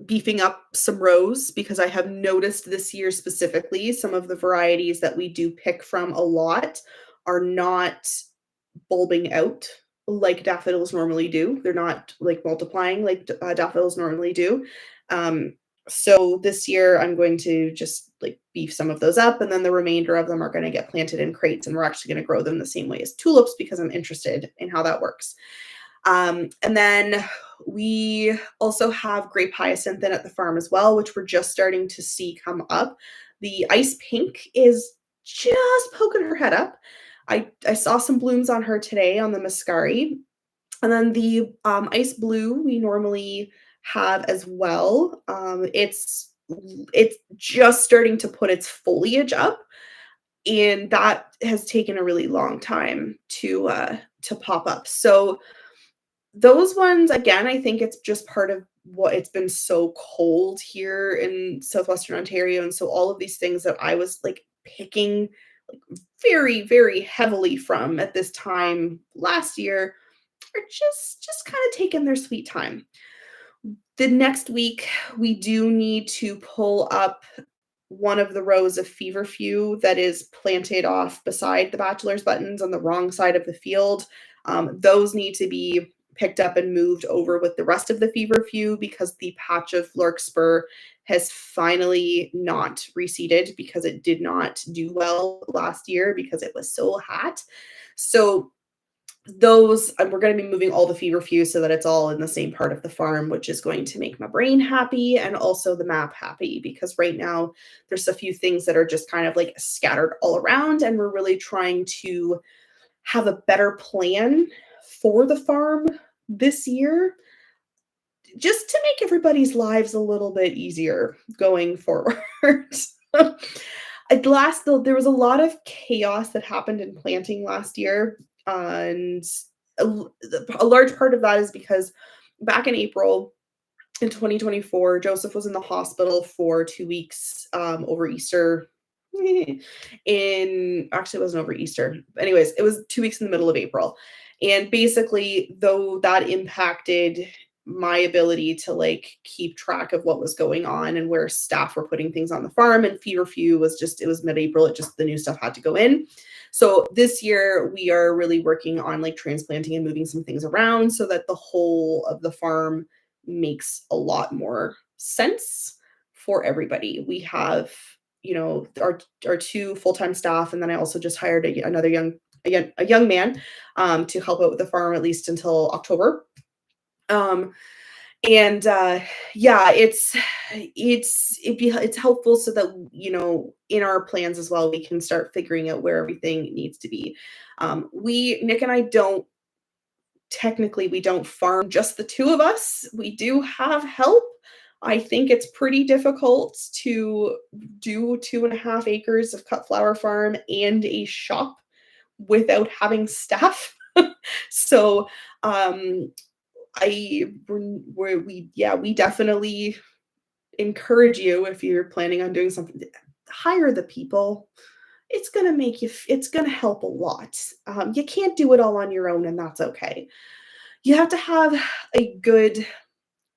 beefing up some rows because I have noticed this year specifically some of the varieties that we do pick from a lot are not bulbing out like daffodils normally do. They're not like multiplying like daffodils normally do. Um, so this year I'm going to just like beef some of those up, and then the remainder of them are going to get planted in crates, and we're actually going to grow them the same way as tulips because I'm interested in how that works. And then we also have grape hyacinth in at the farm as well, which we're just starting to see come up. The ice pink is just poking her head up. I saw some blooms on her today on the Muscari. And then the ice blue we normally have as well. It's just starting to put its foliage up, and that has taken a really long time to pop up. So those ones, again, I think it's just part of what it's been so cold here in Southwestern Ontario, and so all of these things that I was, like, picking, like, very, very heavily from at this time last year are just kinda taking their sweet time. The next week, we do need to pull up one of the rows of feverfew that is planted off beside the bachelor's buttons on the wrong side of the field. Those need to be picked up and moved over with the rest of the feverfew because the patch of larkspur has finally not reseeded because it did not do well last year because it was so hot. So those we're going to be moving all the feverfew so that it's all in the same part of the farm, which is going to make my brain happy and also the map happy because right now there's a few things that are just kind of like scattered all around, and we're really trying to have a better plan for the farm this year just to make everybody's lives a little bit easier going forward. There was a lot of chaos that happened in planting last year, and a large part of that is because back in April in 2024, Joseph was in the hospital for 2 weeks, over Easter. In Actually, it wasn't over Easter. Anyways, it was 2 weeks in the middle of April. And basically, though that impacted my ability to like keep track of what was going on and where staff were putting things on the farm, and feverfew was just it was mid-April, it just the new stuff had to go in. So this year we are really working on like transplanting and moving some things around so that the whole of the farm makes a lot more sense for everybody. We have, our two full-time staff, and then I also just hired another a young man to help out with the farm at least until October. Um, and yeah, it's helpful so that in our plans as well we can start figuring out where everything needs to be. We Nick and I don't technically we don't farm just the two of us. We do have help. I think it's pretty difficult to do 2.5 acres of cut flower farm and a shop without having staff. So um we definitely encourage you if you're planning on doing something, hire the people. It's gonna help a lot. You can't do it all on your own, and that's okay. You have to have a good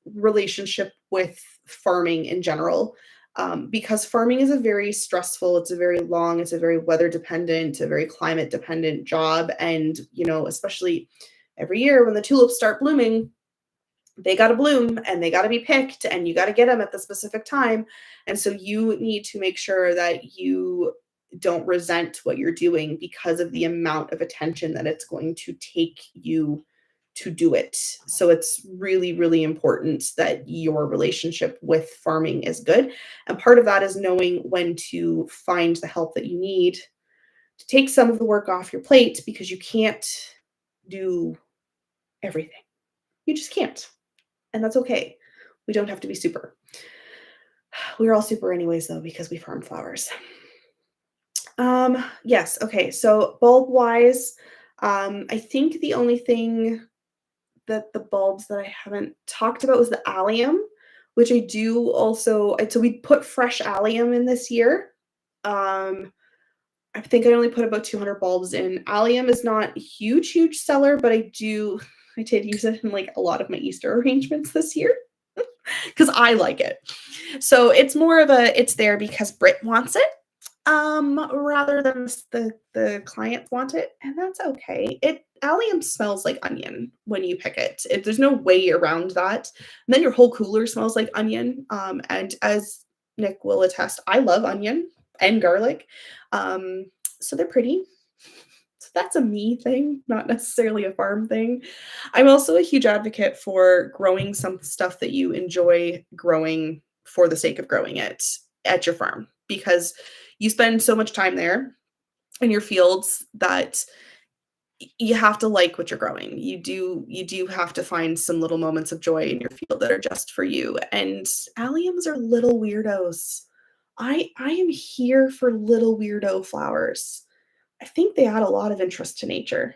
relationship with farming in general, because farming is a very stressful, it's a very long, it's a very weather dependent, a very climate dependent job. And, especially every year when the tulips start blooming, they got to bloom and they got to be picked and you got to get them at the specific time. And so you need to make sure that you don't resent what you're doing because of the amount of attention that it's going to take you to do it. So it's really, really important that your relationship with farming is good. And part of that is knowing when to find the help that you need to take some of the work off your plate because you can't do everything. You just can't. And that's okay. We don't have to be super. We're all super anyways though because we farm flowers. Yes, okay. So bulb wise, I think the only thing that the bulbs that I haven't talked about was the allium, which I do also so we put fresh allium in this year. Um, I think I only put about 200 bulbs in. Allium is not a huge, huge seller, but I did use it in like a lot of my Easter arrangements this year because I like it. So it's more of it's there because Brit wants it, rather than the clients want it, and that's okay. Allium smells like onion when you pick it. There's no way around that. And then your whole cooler smells like onion. And as Nick will attest, I love onion and garlic. Um, so they're pretty. So that's a me thing, not necessarily a farm thing. I'm also a huge advocate for growing some stuff that you enjoy growing for the sake of growing it at your farm because you spend so much time there in your fields that you have to like what you're growing. You do have to find some little moments of joy in your field that are just for you. And alliums are little weirdos. I am here for little weirdo flowers. I think they add a lot of interest to nature.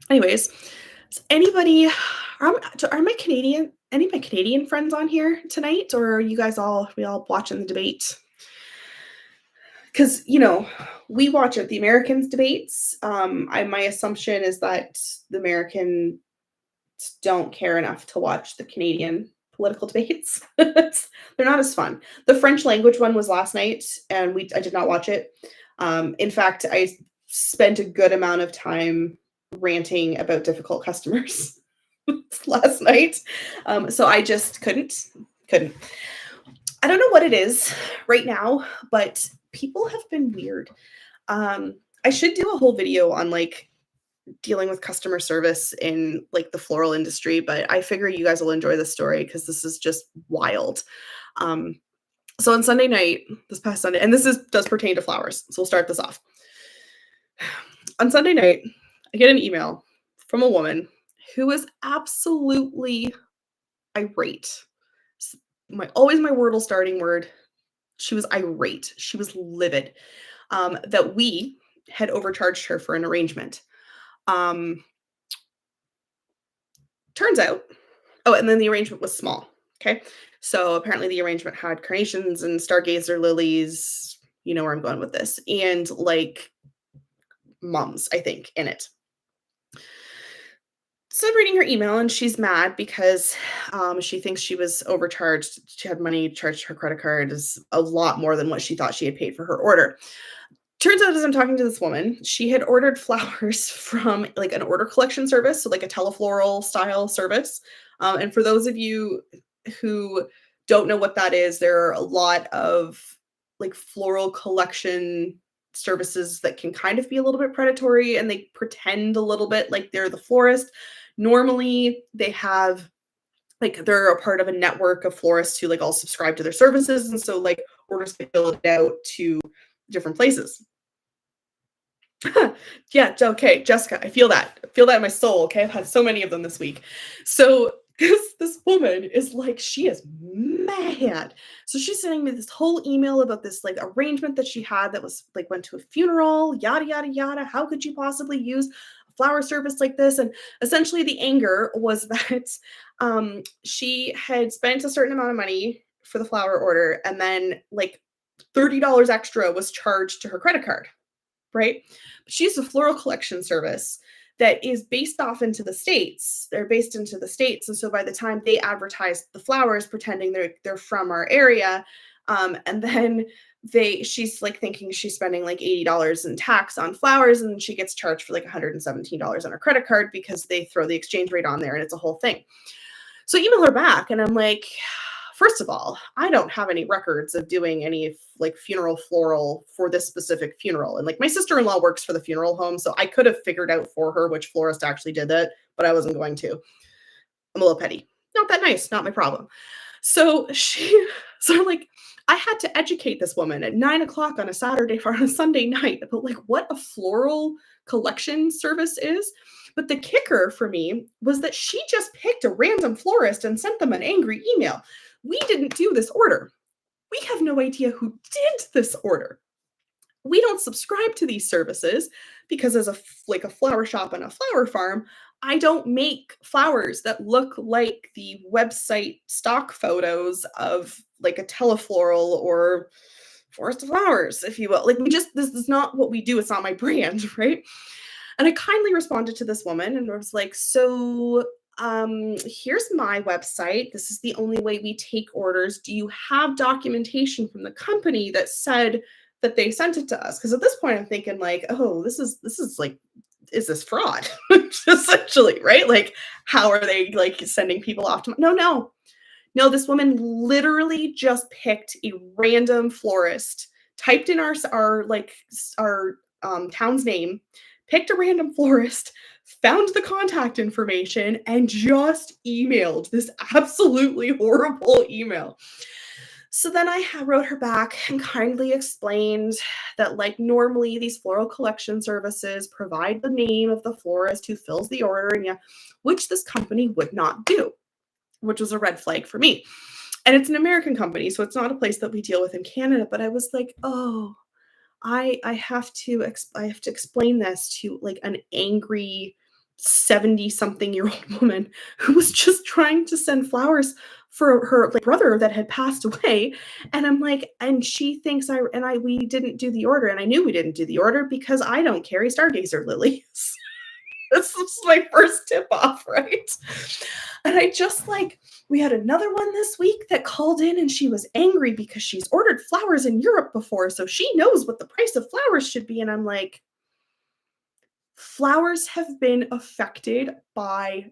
Anyways, are my any of my Canadian friends on here tonight, or are you guys we all watching the debate? Because we watch it, the Americans debates. My assumption is that the Americans don't care enough to watch the Canadian political debates. They're not as fun. The French language one was last night, and I did not watch it. In fact, I spent a good amount of time ranting about difficult customers last night. So I just couldn't. I don't know what it is right now, but people have been weird. I should do a whole video on like dealing with customer service in like the floral industry, but I figure you guys will enjoy this story because this is just wild. So on Sunday night, this past Sunday, and does pertain to flowers, so we'll start this off. On Sunday night, I get an email from a woman who was absolutely irate. Always my Wordle starting word. She was irate. She was livid that we had overcharged her for an arrangement. Turns out, and then the arrangement was small. Okay. So apparently the arrangement had carnations and stargazer lilies. You know where I'm going with this. And like mums, I think, in it. So I'm reading her email and she's mad because she thinks she was overcharged. She had money charged to her credit card is a lot more than what she thought she had paid for her order. Turns out, as I'm talking to this woman, she had ordered flowers from like an order collection service, so like a telefloral style service. And for those of you who don't know what that is, there are a lot of like floral collection services that can kind of be a little bit predatory and they pretend a little bit like they're the florist. Normally, they're a part of a network of florists who like all subscribe to their services, and so like orders get billed out to different places. Yeah, okay, Jessica, I feel that. I feel that in my soul, okay? I've had so many of them this week. So this woman is like, she is mad. So she's sending me this whole email about this like arrangement that she had that was like went to a funeral, yada, yada, yada. How could you possibly use a flower service like this? And essentially the anger was that she had spent a certain amount of money for the flower order and then like $30 extra was charged to her credit card. Right? But she's a floral collection service that is based off into the States. They're based into the States. And so by the time they advertise the flowers, pretending they're from our area, and then she's like thinking she's spending like $80 in tax on flowers, and she gets charged for like $117 on her credit card because they throw the exchange rate on there and it's a whole thing. So I email her back and I'm like, first of all, I don't have any records of doing any like funeral floral for this specific funeral. And like my sister-in-law works for the funeral home, so I could have figured out for her which florist actually did that, but I wasn't going to. I'm a little petty. Not that nice, not my problem. So like I had to educate this woman at 9:00 on a Saturday or on a Sunday night about like what a floral collection service is. But the kicker for me was that she just picked a random florist and sent them an angry email. We didn't do this order. We have no idea who did this order. We don't subscribe to these services because as like a flower shop and a flower farm, I don't make flowers that look like the website stock photos of like a telefloral or forest of flowers, if you will. Like we just this is not what we do. It's not my brand, right? And I kindly responded to this woman and was like, so here's my website. This is the only way we take orders. Do you have documentation from the company that said that they sent it to us? Because at this point I'm thinking like, oh, this is like, is this fraud? Essentially, right? Like, how are they like sending people off to no, this woman literally just picked a random florist, typed in our town's name, picked a random florist, found the contact information, and just emailed this absolutely horrible email. So then wrote her back and kindly explained that, like, normally these floral collection services provide the name of the florist who fills the order, and yeah, which this company would not do, which was a red flag for me. And it's an American company, so it's not a place that we deal with in Canada. But I was like, oh, I have to I have to explain this to like an angry 70 something year old woman who was just trying to send flowers for her like brother that had passed away. And I'm like, and she thinks I we didn't do the order. And I knew we didn't do the order because I don't carry stargazer lilies. This is my first tip off, right? And I just like, we had another one this week that called in and she was angry because she's ordered flowers in Europe before. So she knows what the price of flowers should be. And I'm like, flowers have been affected by,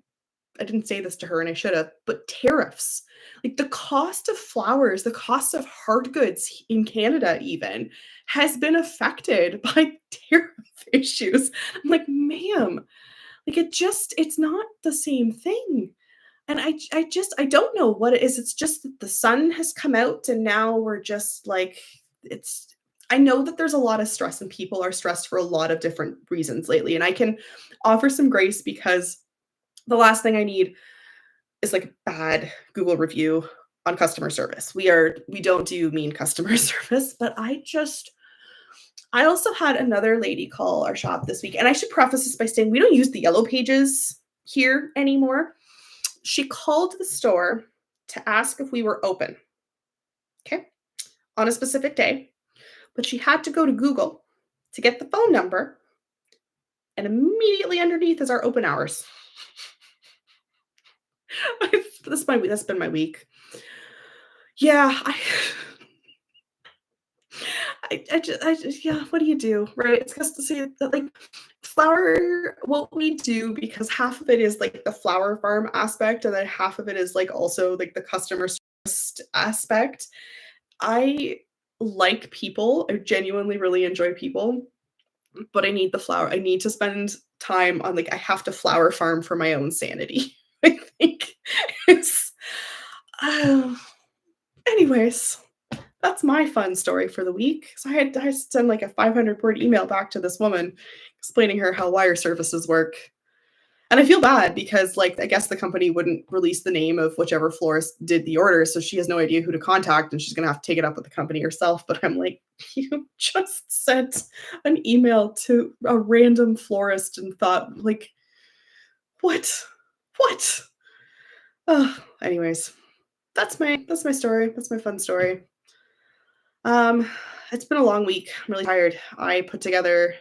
I didn't say this to her and I should have, but tariffs. Like the cost of flowers, the cost of hard goods in Canada even has been affected by tariff issues. I'm like, ma'am, like it's not the same thing. And I don't know what it is. It's just that the sun has come out and now we're just like it's I know that there's a lot of stress and people are stressed for a lot of different reasons lately. And I can offer some grace because the last thing I need is like a bad Google review on customer service. We don't do mean customer service, but I also had another lady call our shop this week. And I should preface this by saying we don't use the yellow pages here anymore. She called the store to ask if we were open, okay, on a specific day, but she had to go to Google to get the phone number, and immediately underneath is our open hours. That's been my week. Yeah, yeah. What do you do, right? It's just to say that like flower. What we do because half of it is like the flower farm aspect, and then half of it is like also like the customer service aspect. I like people. I genuinely really enjoy people, but I need the flower. I need to spend time on like I have to flower farm for my own sanity. I think it's. Uh, anyways, that's my fun story for the week. So I send like a 500-word email back to this woman explaining her how wire services work. And I feel bad because like I guess the company wouldn't release the name of whichever florist did the order, so she has no idea who to contact and she's going to have to take it up with the company herself. But I'm like, you just sent an email to a random florist and thought like, what? What? Anyways, that's my story. That's my fun story. Um, it's been a long week. I'm really tired. I put together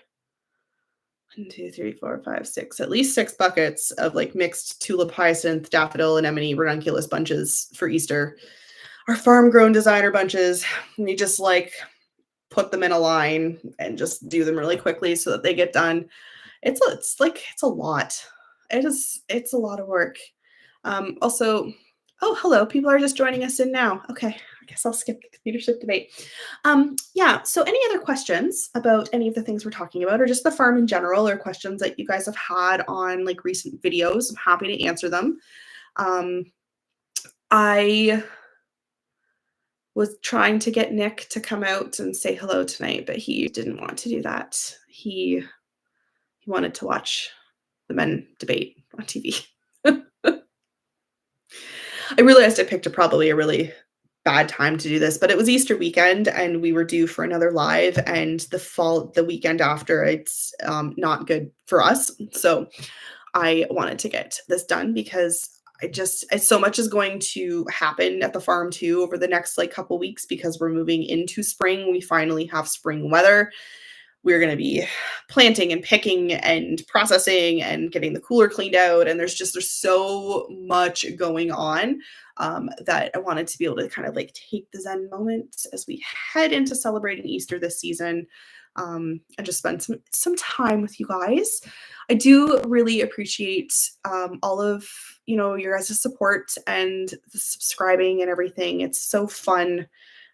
1, 2, 3, 4, 5, 6, at least 6 buckets of like mixed tulip, hyacinth, daffodil, anemone, ranunculus bunches for Easter. Our farm grown designer bunches. And you just like put them in a line and just do them really quickly so that they get done. It's a lot. It's a lot of work. Also, oh, hello. People are just joining us in now. Okay, I guess I'll skip the leadership debate. Yeah, so any other questions about any of the things we're talking about or just the farm in general or questions that you guys have had on like recent videos, I'm happy to answer them. I was trying to get Nick to come out and say hello tonight, but he didn't want to do that. He wanted to watch the men debate on TV. I realized I picked probably a really bad time to do this, but it was Easter weekend and we were due for another live, and the weekend after, it's not good for us. So I wanted to get this done because so much is going to happen at the farm too over the next like couple weeks because we're moving into spring. We finally have spring weather. We're going to be planting and picking and processing and getting the cooler cleaned out, and there's so much going on, that I wanted to be able to kind of like take the zen moment as we head into celebrating Easter this season, and just spend some time with you guys. I do really appreciate, all of your guys' support and the subscribing and everything. It's so fun,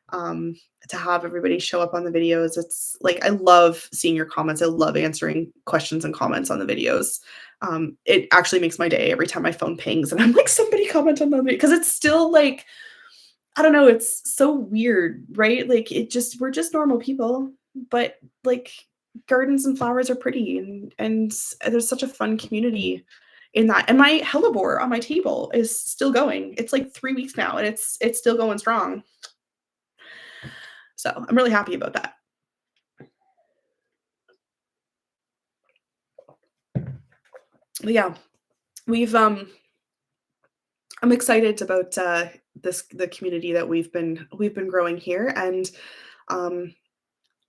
um, to have everybody show up on the videos. It's like I love seeing your comments. I love answering questions and comments on the videos. It actually makes my day every time my phone pings and I'm like, somebody comment on the video because it's still like, I don't know, it's so weird, right? Like we're just normal people, but like gardens and flowers are pretty, and there's such a fun community in that. And my hellebore on my table is still going. It's like 3 weeks now and it's still going strong. So I'm really happy about that. But yeah, we've I'm excited about the community that we've been growing here, and um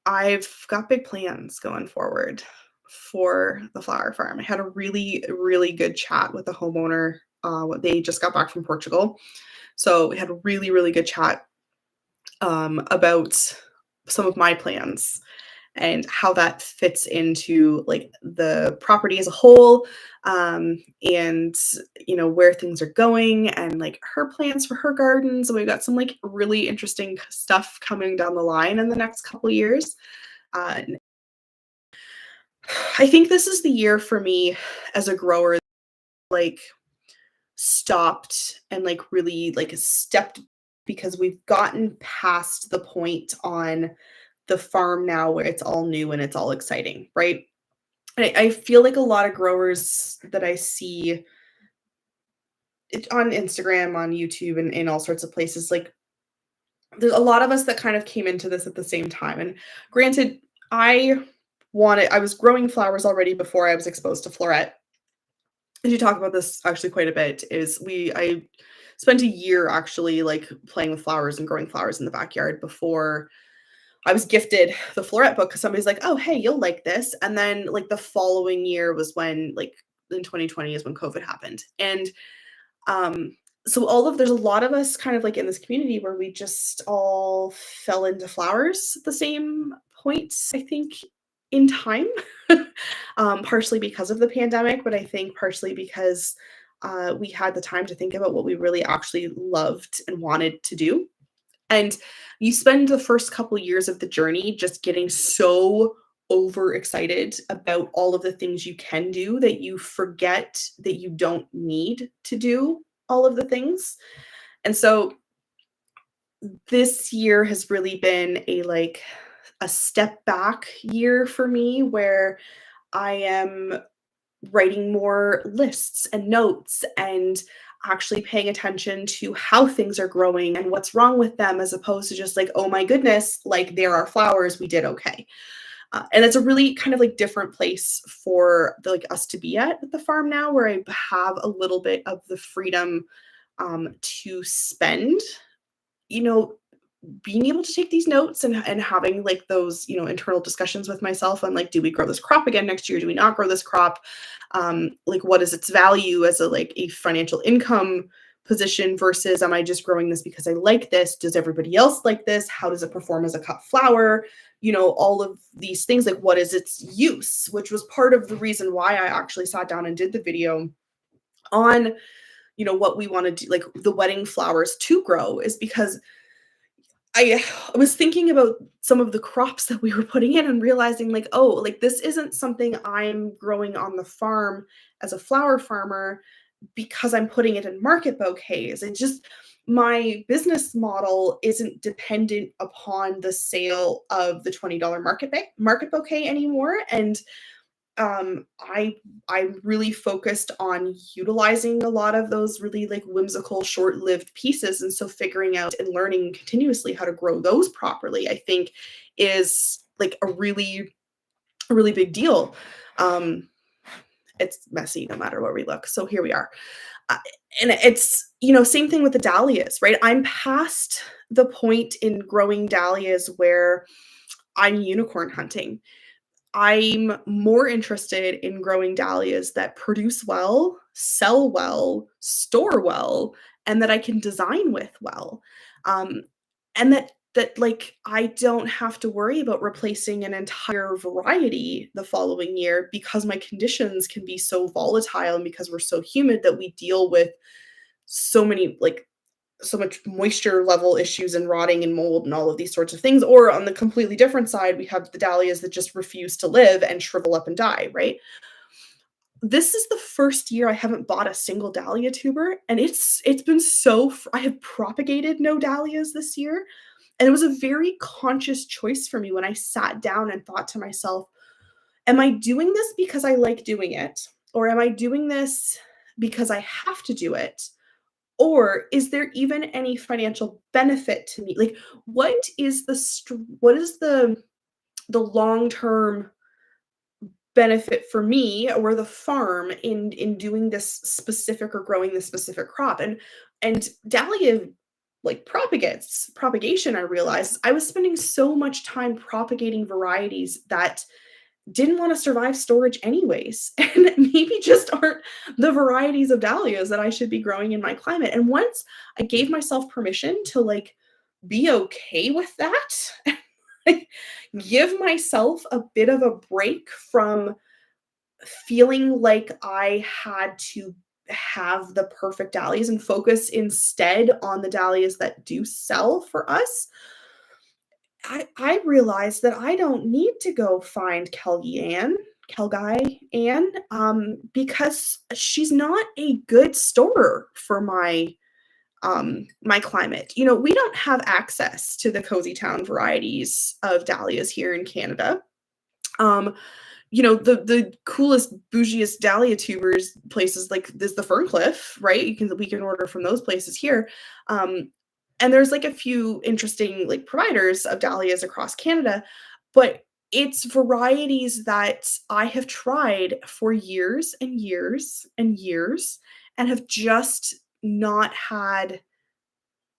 I've got big plans going forward for the flower farm. I had a really, really good chat with the homeowner. They just got back from Portugal. So we had a really, really good chat, about some of my plans and how that fits into like the property as a whole, and where things are going and like her plans for her gardens. And we've got some like really interesting stuff coming down the line in the next couple years. And I think this is the year for me as a grower, like stopped and like really like stepped, because we've gotten past the point on the farm now where it's all new and it's all exciting, right? I feel like a lot of growers that I see on Instagram, on YouTube, and in all sorts of places, like there's a lot of us that kind of came into this at the same time. And granted, I was growing flowers already before I was exposed to floret. I do talk about this actually quite a bit. I spent a year actually like playing with flowers and growing flowers in the backyard before I was gifted the floret book because somebody's like, "Oh, hey, you'll like this." And then like the following year was when like in 2020 is when COVID happened. And um so there's a lot of us kind of like in this community where we just all fell into flowers at the same point, I think, in time. Partially because of the pandemic, but I think partially because we had the time to think about what we really actually loved and wanted to do. And you spend the first couple years of the journey just getting so overexcited about all of the things you can do that you forget that you don't need to do all of the things. And so this year has really been a step back year for me where I am writing more lists and notes and actually paying attention to how things are growing and what's wrong with them, as opposed to just like, oh my goodness, like there are flowers, we did okay. And it's a really kind of like different place for like us to be at the farm now, where I have a little bit of the freedom, to spend, you know, being able to take these notes and having like those internal discussions with myself on like, do we grow this crop again next year, do we not grow this crop, like what is its value as a financial income position versus am I just growing this because I like this, does everybody else like this, how does it perform as a cut flower, all of these things, like what is its use, which was part of the reason why I actually sat down and did the video on what we want to do, like the wedding flowers to grow, is because I was thinking about some of the crops that we were putting in and realizing like, oh, like this isn't something I'm growing on the farm as a flower farmer because I'm putting it in market bouquets. It just my business model isn't dependent upon the sale of the $20 market bouquet anymore. And I'm really focused on utilizing a lot of those really like whimsical, short-lived pieces, and so figuring out and learning continuously how to grow those properly, I think, is like a really big deal. Um, it's messy no matter where we look. So here we are. Uh, and it's, same thing with the dahlias, right? I'm past the point in growing dahlias where I'm unicorn hunting. I'm more interested in growing dahlias that produce well, sell well, store well, and that I can design with well. Um, and that like I don't have to worry about replacing an entire variety the following year because my conditions can be so volatile and because we're so humid that we deal with so many like so much moisture level issues and rotting and mold and all of these sorts of things. Or on the completely different side, we have the dahlias that just refuse to live and shrivel up and die, right? This is the first year I haven't bought a single dahlia tuber, and it's been I have propagated no dahlias this year, and it was a very conscious choice for me when I sat down and thought to myself, am I doing this because I like doing it? Or am I doing this because I have to do it? Or is there even any financial benefit to me? Like, what is the long-term benefit for me or the farm in doing this specific or growing this specific crop? And dahlia like propagation, I realized I was spending so much time propagating varieties that didn't want to survive storage anyways, and maybe just aren't the varieties of dahlias that I should be growing in my climate. And once I gave myself permission to like be okay with that, like, give myself a bit of a break from feeling like I had to have the perfect dahlias and focus instead on the dahlias that do sell for us, I realized that I don't need to go find Kelgai Ann, because she's not a good storer for my climate. We don't have access to the cozy town varieties of dahlias here in Canada. Um, the coolest, bougiest dahlia tubers places like this, the Ferncliff, right? We can order from those places here. Um, and there's like a few interesting like providers of dahlias across Canada, but it's varieties that I have tried for years and years and years and have just not had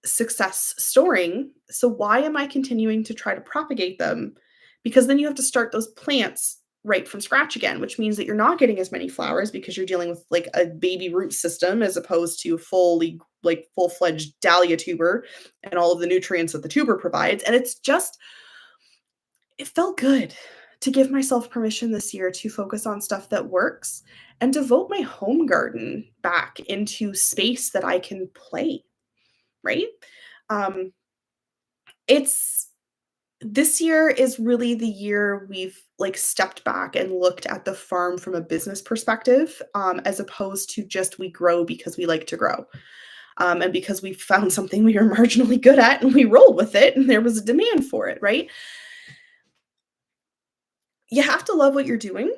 success storing. So why am I continuing to try to propagate them? Because then you have to start those plants right from scratch again, which means that you're not getting as many flowers because you're dealing with like a baby root system as opposed to fully like full-fledged dahlia tuber and all of the nutrients that the tuber provides. And it felt good to give myself permission this year to focus on stuff that works and devote my home garden back into space that I can play, right? Um, it's This year is really the year we've like stepped back and looked at the farm from a business perspective, as opposed to just we grow because we like to grow, and because we found something we were marginally good at and we rolled with it and there was a demand for it, right? You have to love what you're doing,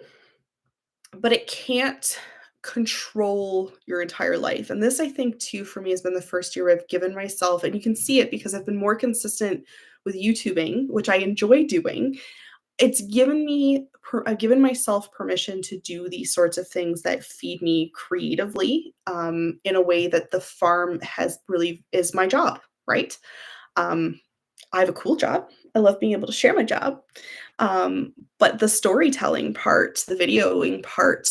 but it can't control your entire life. And this, I think, too, for me, has been the first year I've given myself, and you can see it because I've been more consistent with YouTubing, which I enjoy doing. I've given myself permission to do these sorts of things that feed me creatively, in a way that the farm has really is my job, right? Um, I have a cool job. I love being able to share my job. But the storytelling part, the videoing part,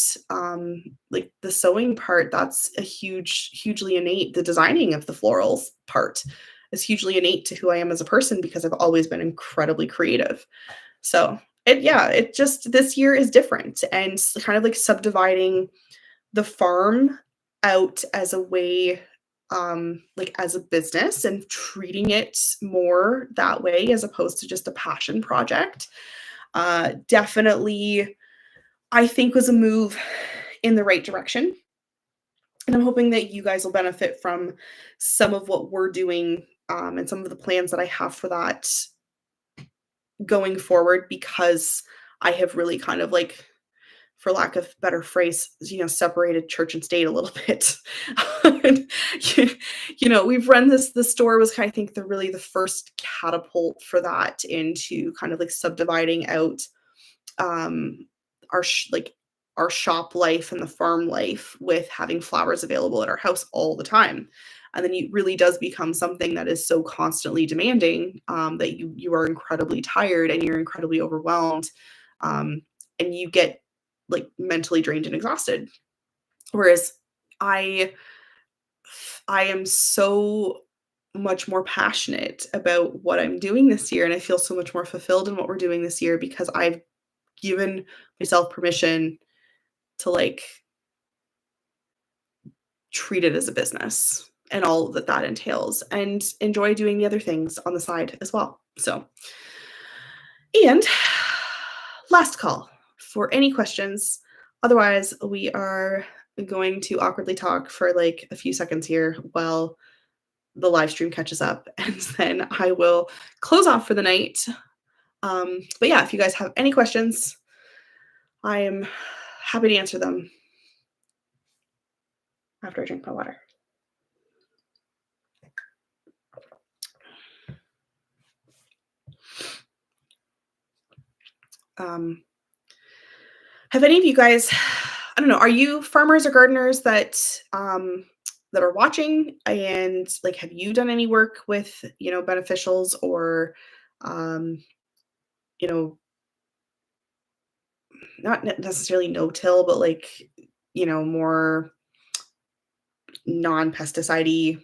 like the sewing part, that's a hugely innate. The designing of the florals part is hugely innate to who I am as a person because I've always been incredibly creative. So it just this year is different and kind of like subdividing the farm out as a way, like as a business and treating it more that way as opposed to just a passion project. Definitely, I think was a move in the right direction. And I'm hoping that you guys will benefit from some of what we're doing, and some of the plans that I have for that going forward because I have really kind of like for lack of better phrase, separated church and state a little bit. And, you we've run the store was I think the first catapult for that into kind of like subdividing out um our like our shop life and the farm life with having flowers available at our house all the time. And then it really does become something that is so constantly demanding, that you are incredibly tired and you're incredibly overwhelmed, um, and you get like mentally drained and exhausted. Whereas I I am so much more passionate about what I'm doing this year, and I feel so much more fulfilled in what we're doing this year because I've given myself permission to like treat it as a business and all that that entails and enjoy doing the other things on the side as well. So, and last call for any questions. Otherwise, we are going to awkwardly talk for like a few seconds here while the live stream catches up, and then I will close off for the night. But yeah, if you guys have any questions, I am happy to answer them after I drink my water. Um, have any of you guys, I don't know, are you farmers or gardeners that are watching? And like, have you done any work with, beneficials or, um, you know, not necessarily no-till, but like, more non-pesticide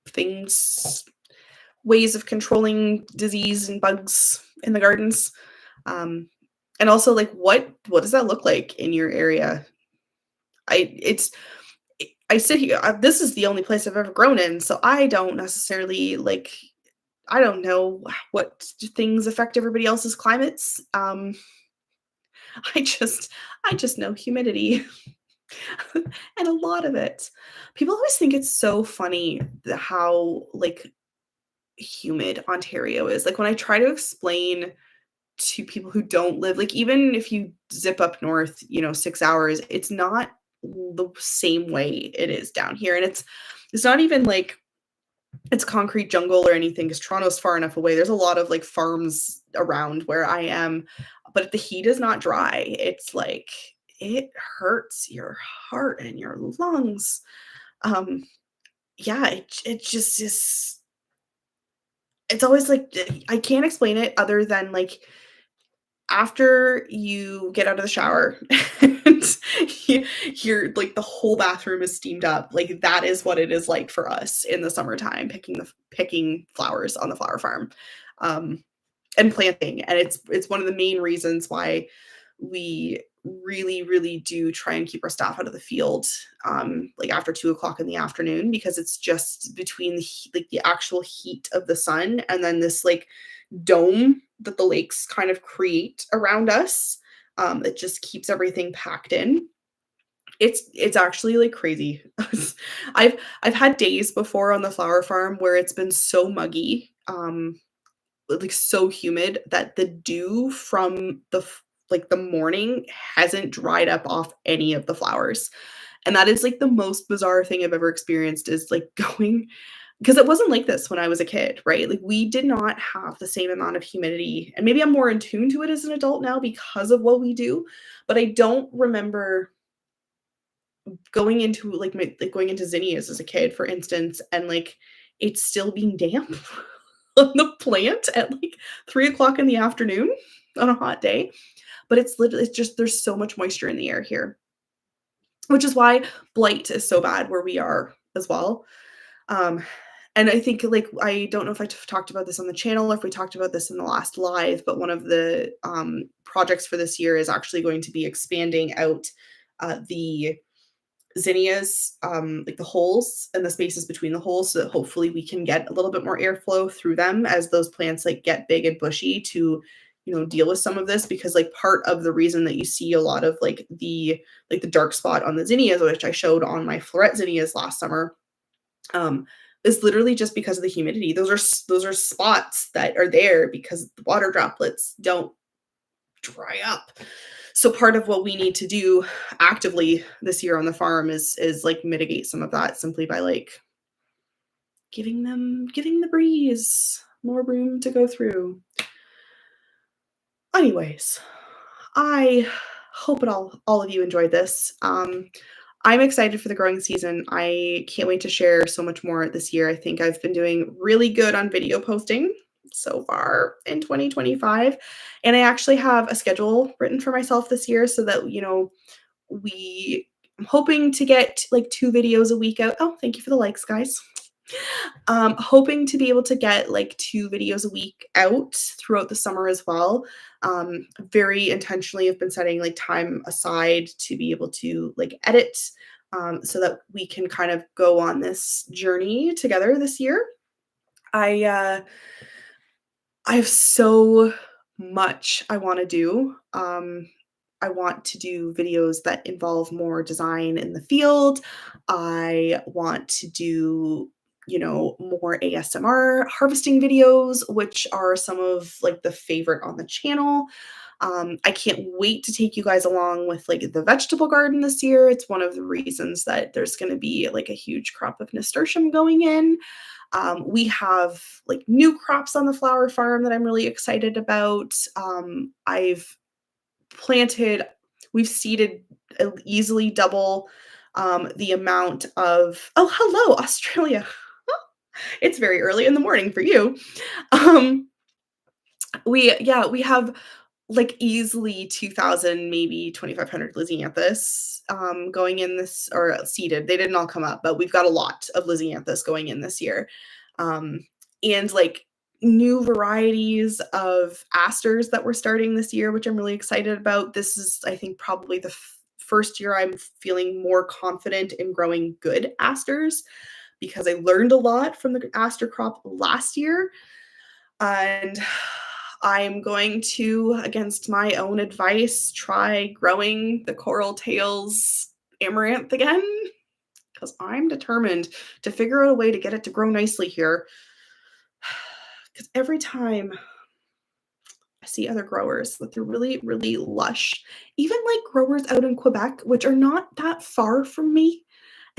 things, ways of controlling disease and bugs in the gardens? Um, and also like what does that look like in your area? It's I sit here, this is the only place I've ever grown in, so I don't necessarily like I don't know what things affect everybody else's climates. I just I just know humidity and a lot of it. People always think it's so funny how like humid Ontario is. Like when I try to explain to people who don't live like even if you zip up north, 6 hours, it's not the same way it is down here. And it's not even like it's concrete jungle or anything because Toronto's far enough away. There's a lot of like farms around where I am, but the heat is not dry. It's like it hurts your heart and your lungs. Um, yeah, it just is. It's always like I can't explain it other than like after you get out of the shower and you're like the whole bathroom is steamed up, like that is what it is like for us in the summertime picking flowers on the flower farm, um, and planting. And it's one of the main reasons why we really really do try and keep our staff out of the field, like after 2 o'clock in the afternoon, because it's just between like the actual heat of the sun and then this like dome that the lakes kind of create around us. It just keeps everything packed in. It's actually like crazy. I've had days before on the flower farm where it's been so muggy, like so humid that the dew from like the morning hasn't dried up off any of the flowers. And that is like the most bizarre thing I've ever experienced is like going because it wasn't like this when I was a kid, right? Like we did not have the same amount of humidity. And maybe I'm more in tune to it as an adult now because of what we do, but I don't remember going into like going into zinnias as a kid, for instance, and like it's still being damp on the plant at like 3 o'clock in the afternoon on a hot day. But it's just there's so much moisture in the air here, which is why blight is so bad where we are as well. Um, and I think like I don't know if talked about this on the channel or if we talked about this in the last live, but one of the projects for this year is actually going to be expanding out the zinnias, like the holes and the spaces between the holes, so that hopefully we can get a little bit more airflow through them as those plants like get big and bushy to deal with some of this. Because like part of the reason that you see a lot of like the dark spot on the zinnias, which I showed on my floret zinnias last summer, is literally just because of the humidity. Those are spots that are there because the water droplets don't dry up. So part of what we need to do actively this year on the farm is like mitigate some of that simply by like giving the breeze more room to go through. Anyways, I hope all of you enjoyed this. I'm excited for the growing season. I can't wait to share so much more this year. I think I've been doing really good on video posting so far in 2025. And I actually have a schedule written for myself this year so that, I'm hoping to get like 2 videos a week out. Oh, thank you for the likes, guys. Hoping to be able to get like 2 videos a week out throughout the summer as well. Very intentionally have been setting like time aside to be able to like edit, so that we can kind of go on this journey together this year. I have so much I want to do. I want to do videos that involve more design in the field. I want to do, more ASMR harvesting videos, which are some of like the favorite on the channel. I can't wait to take you guys along with like the vegetable garden this year. It's one of the reasons that there's going to be like a huge crop of nasturtium going in. We have like new crops on the flower farm that I'm really excited about. I've planted, we've seeded easily double the amount of, oh, hello, Australia. It's very early in the morning for you. Um, we have like easily 2,000, maybe 2,500 Lysianthus going in this, or seeded. They didn't all come up, but we've got a lot of Lysianthus going in this year. And like new varieties of asters that we're starting this year, which I'm really excited about. This is, I think, probably the first year I'm feeling more confident in growing good asters because I learned a lot from the aster crop last year. And I'm going to, against my own advice, try growing the coral tails amaranth again because I'm determined to figure out a way to get it to grow nicely here. Because every time I see other growers that they're really, really lush, even like growers out in Quebec, which are not that far from me,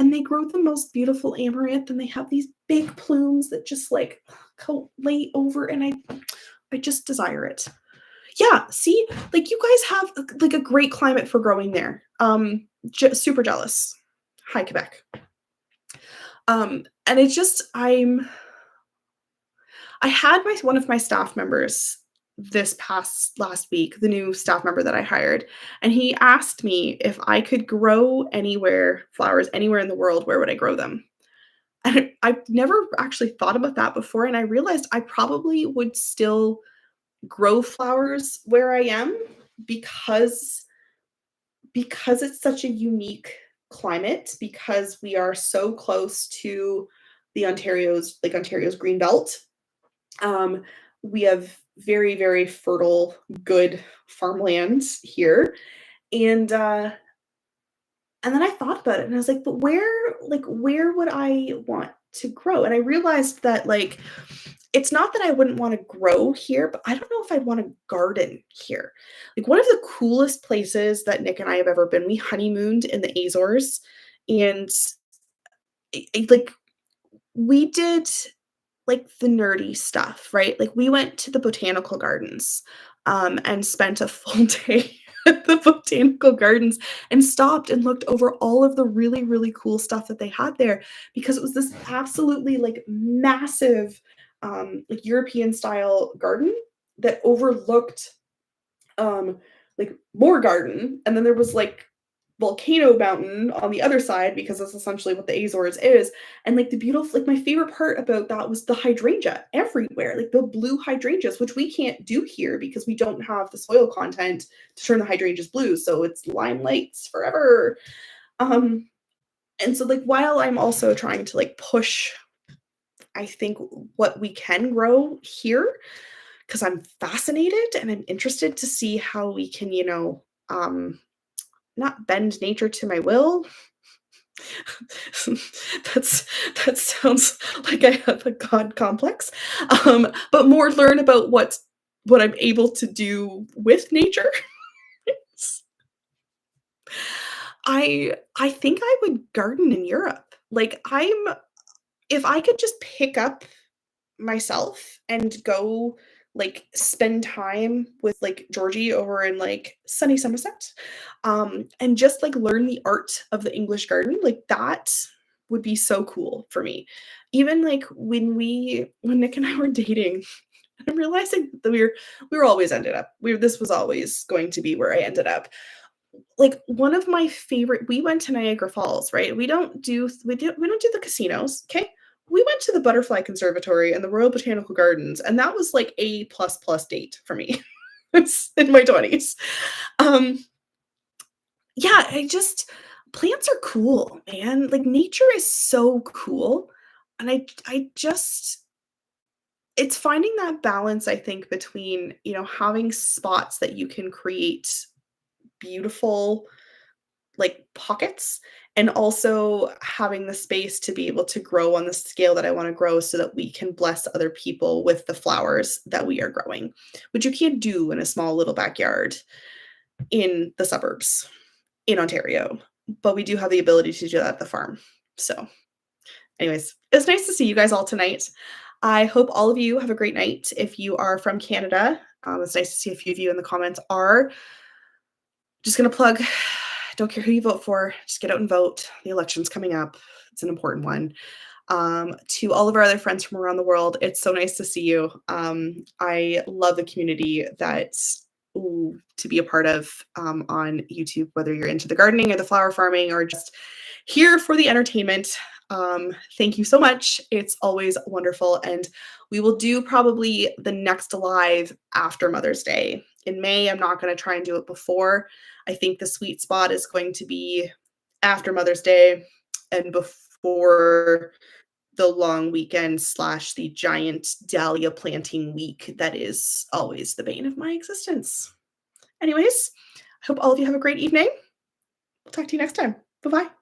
and they grow the most beautiful amaranth and they have these big plumes that just like lay over, and I just desire it. Yeah, see, like you guys have like a great climate for growing there. Super jealous. Hi, Quebec. And it's just I had one of my staff members this past last week, the new staff member that I hired, and he asked me if I could grow flowers anywhere in the world, where would I grow them? And I've never actually thought about that before, and I realized I probably would still grow flowers where I am because it's such a unique climate, because we are so close to the Ontario's green belt. We have very, very fertile, good farmland here. And then I thought about it and I was like, but where would I want to grow? And I realized that like it's not that I wouldn't want to grow here, but I don't know if I'd want to garden here. Like one of the coolest places that Nick and I have ever been, we honeymooned in the Azores, and like we did like the nerdy stuff, right? Like we went to the botanical gardens and spent a full day at the botanical gardens and stopped and looked over all of the really, really cool stuff that they had there, because it was this absolutely like massive like European style garden that overlooked like more garden, and then there was like volcano mountain on the other side, because that's essentially what the Azores is. And like the beautiful, like my favorite part about that was the hydrangea everywhere, like the blue hydrangeas, which we can't do here because we don't have the soil content to turn the hydrangeas blue, so it's lime lights forever. And so like while I'm also trying to like push, I think, what we can grow here, because I'm fascinated and I'm interested to see how we can, not bend nature to my will. That sounds like I have a god complex. But more learn about what I'm able to do with nature. I think I would garden in Europe. Like, if I could just pick up myself and go, like, spend time with, like, Georgie over in, like, sunny Somerset, and just, like, learn the art of the English garden, like, that would be so cool for me. Even, like, when Nick and I were dating, I'm realizing that we were always ended up this was always going to be where I ended up. Like, one of my favorite we went to Niagara Falls, right? We don't do the casinos, okay? We went to the Butterfly Conservatory and the Royal Botanical Gardens, and that was like a plus plus date for me. It's in my 20s. Um, yeah, I just plants are cool, man. Like, nature is so cool, and I just it's finding that balance, I think, between, having spots that you can create beautiful, like, pockets, and also having the space to be able to grow on the scale that I wanna grow so that we can bless other people with the flowers that we are growing, which you can't do in a small little backyard in the suburbs in Ontario, but we do have the ability to do that at the farm. So, anyways, it's nice to see you guys all tonight. I hope all of you have a great night. If you are from Canada, it's nice to see a few of you in the comments are. Just gonna plug, don't care who you vote for, just get out and vote. The election's coming up. It's an important one. To all of our other friends from around the world, it's so nice to see you. I love the community to be a part of on YouTube, whether you're into the gardening or the flower farming or just here for the entertainment. Thank you so much. It's always wonderful. And we will do probably the next live after Mother's Day. In May, I'm not going to try and do it before. I think the sweet spot is going to be after Mother's Day and before the long weekend slash the giant dahlia planting week that is always the bane of my existence. Anyways, I hope all of you have a great evening. We'll talk to you next time. Bye bye.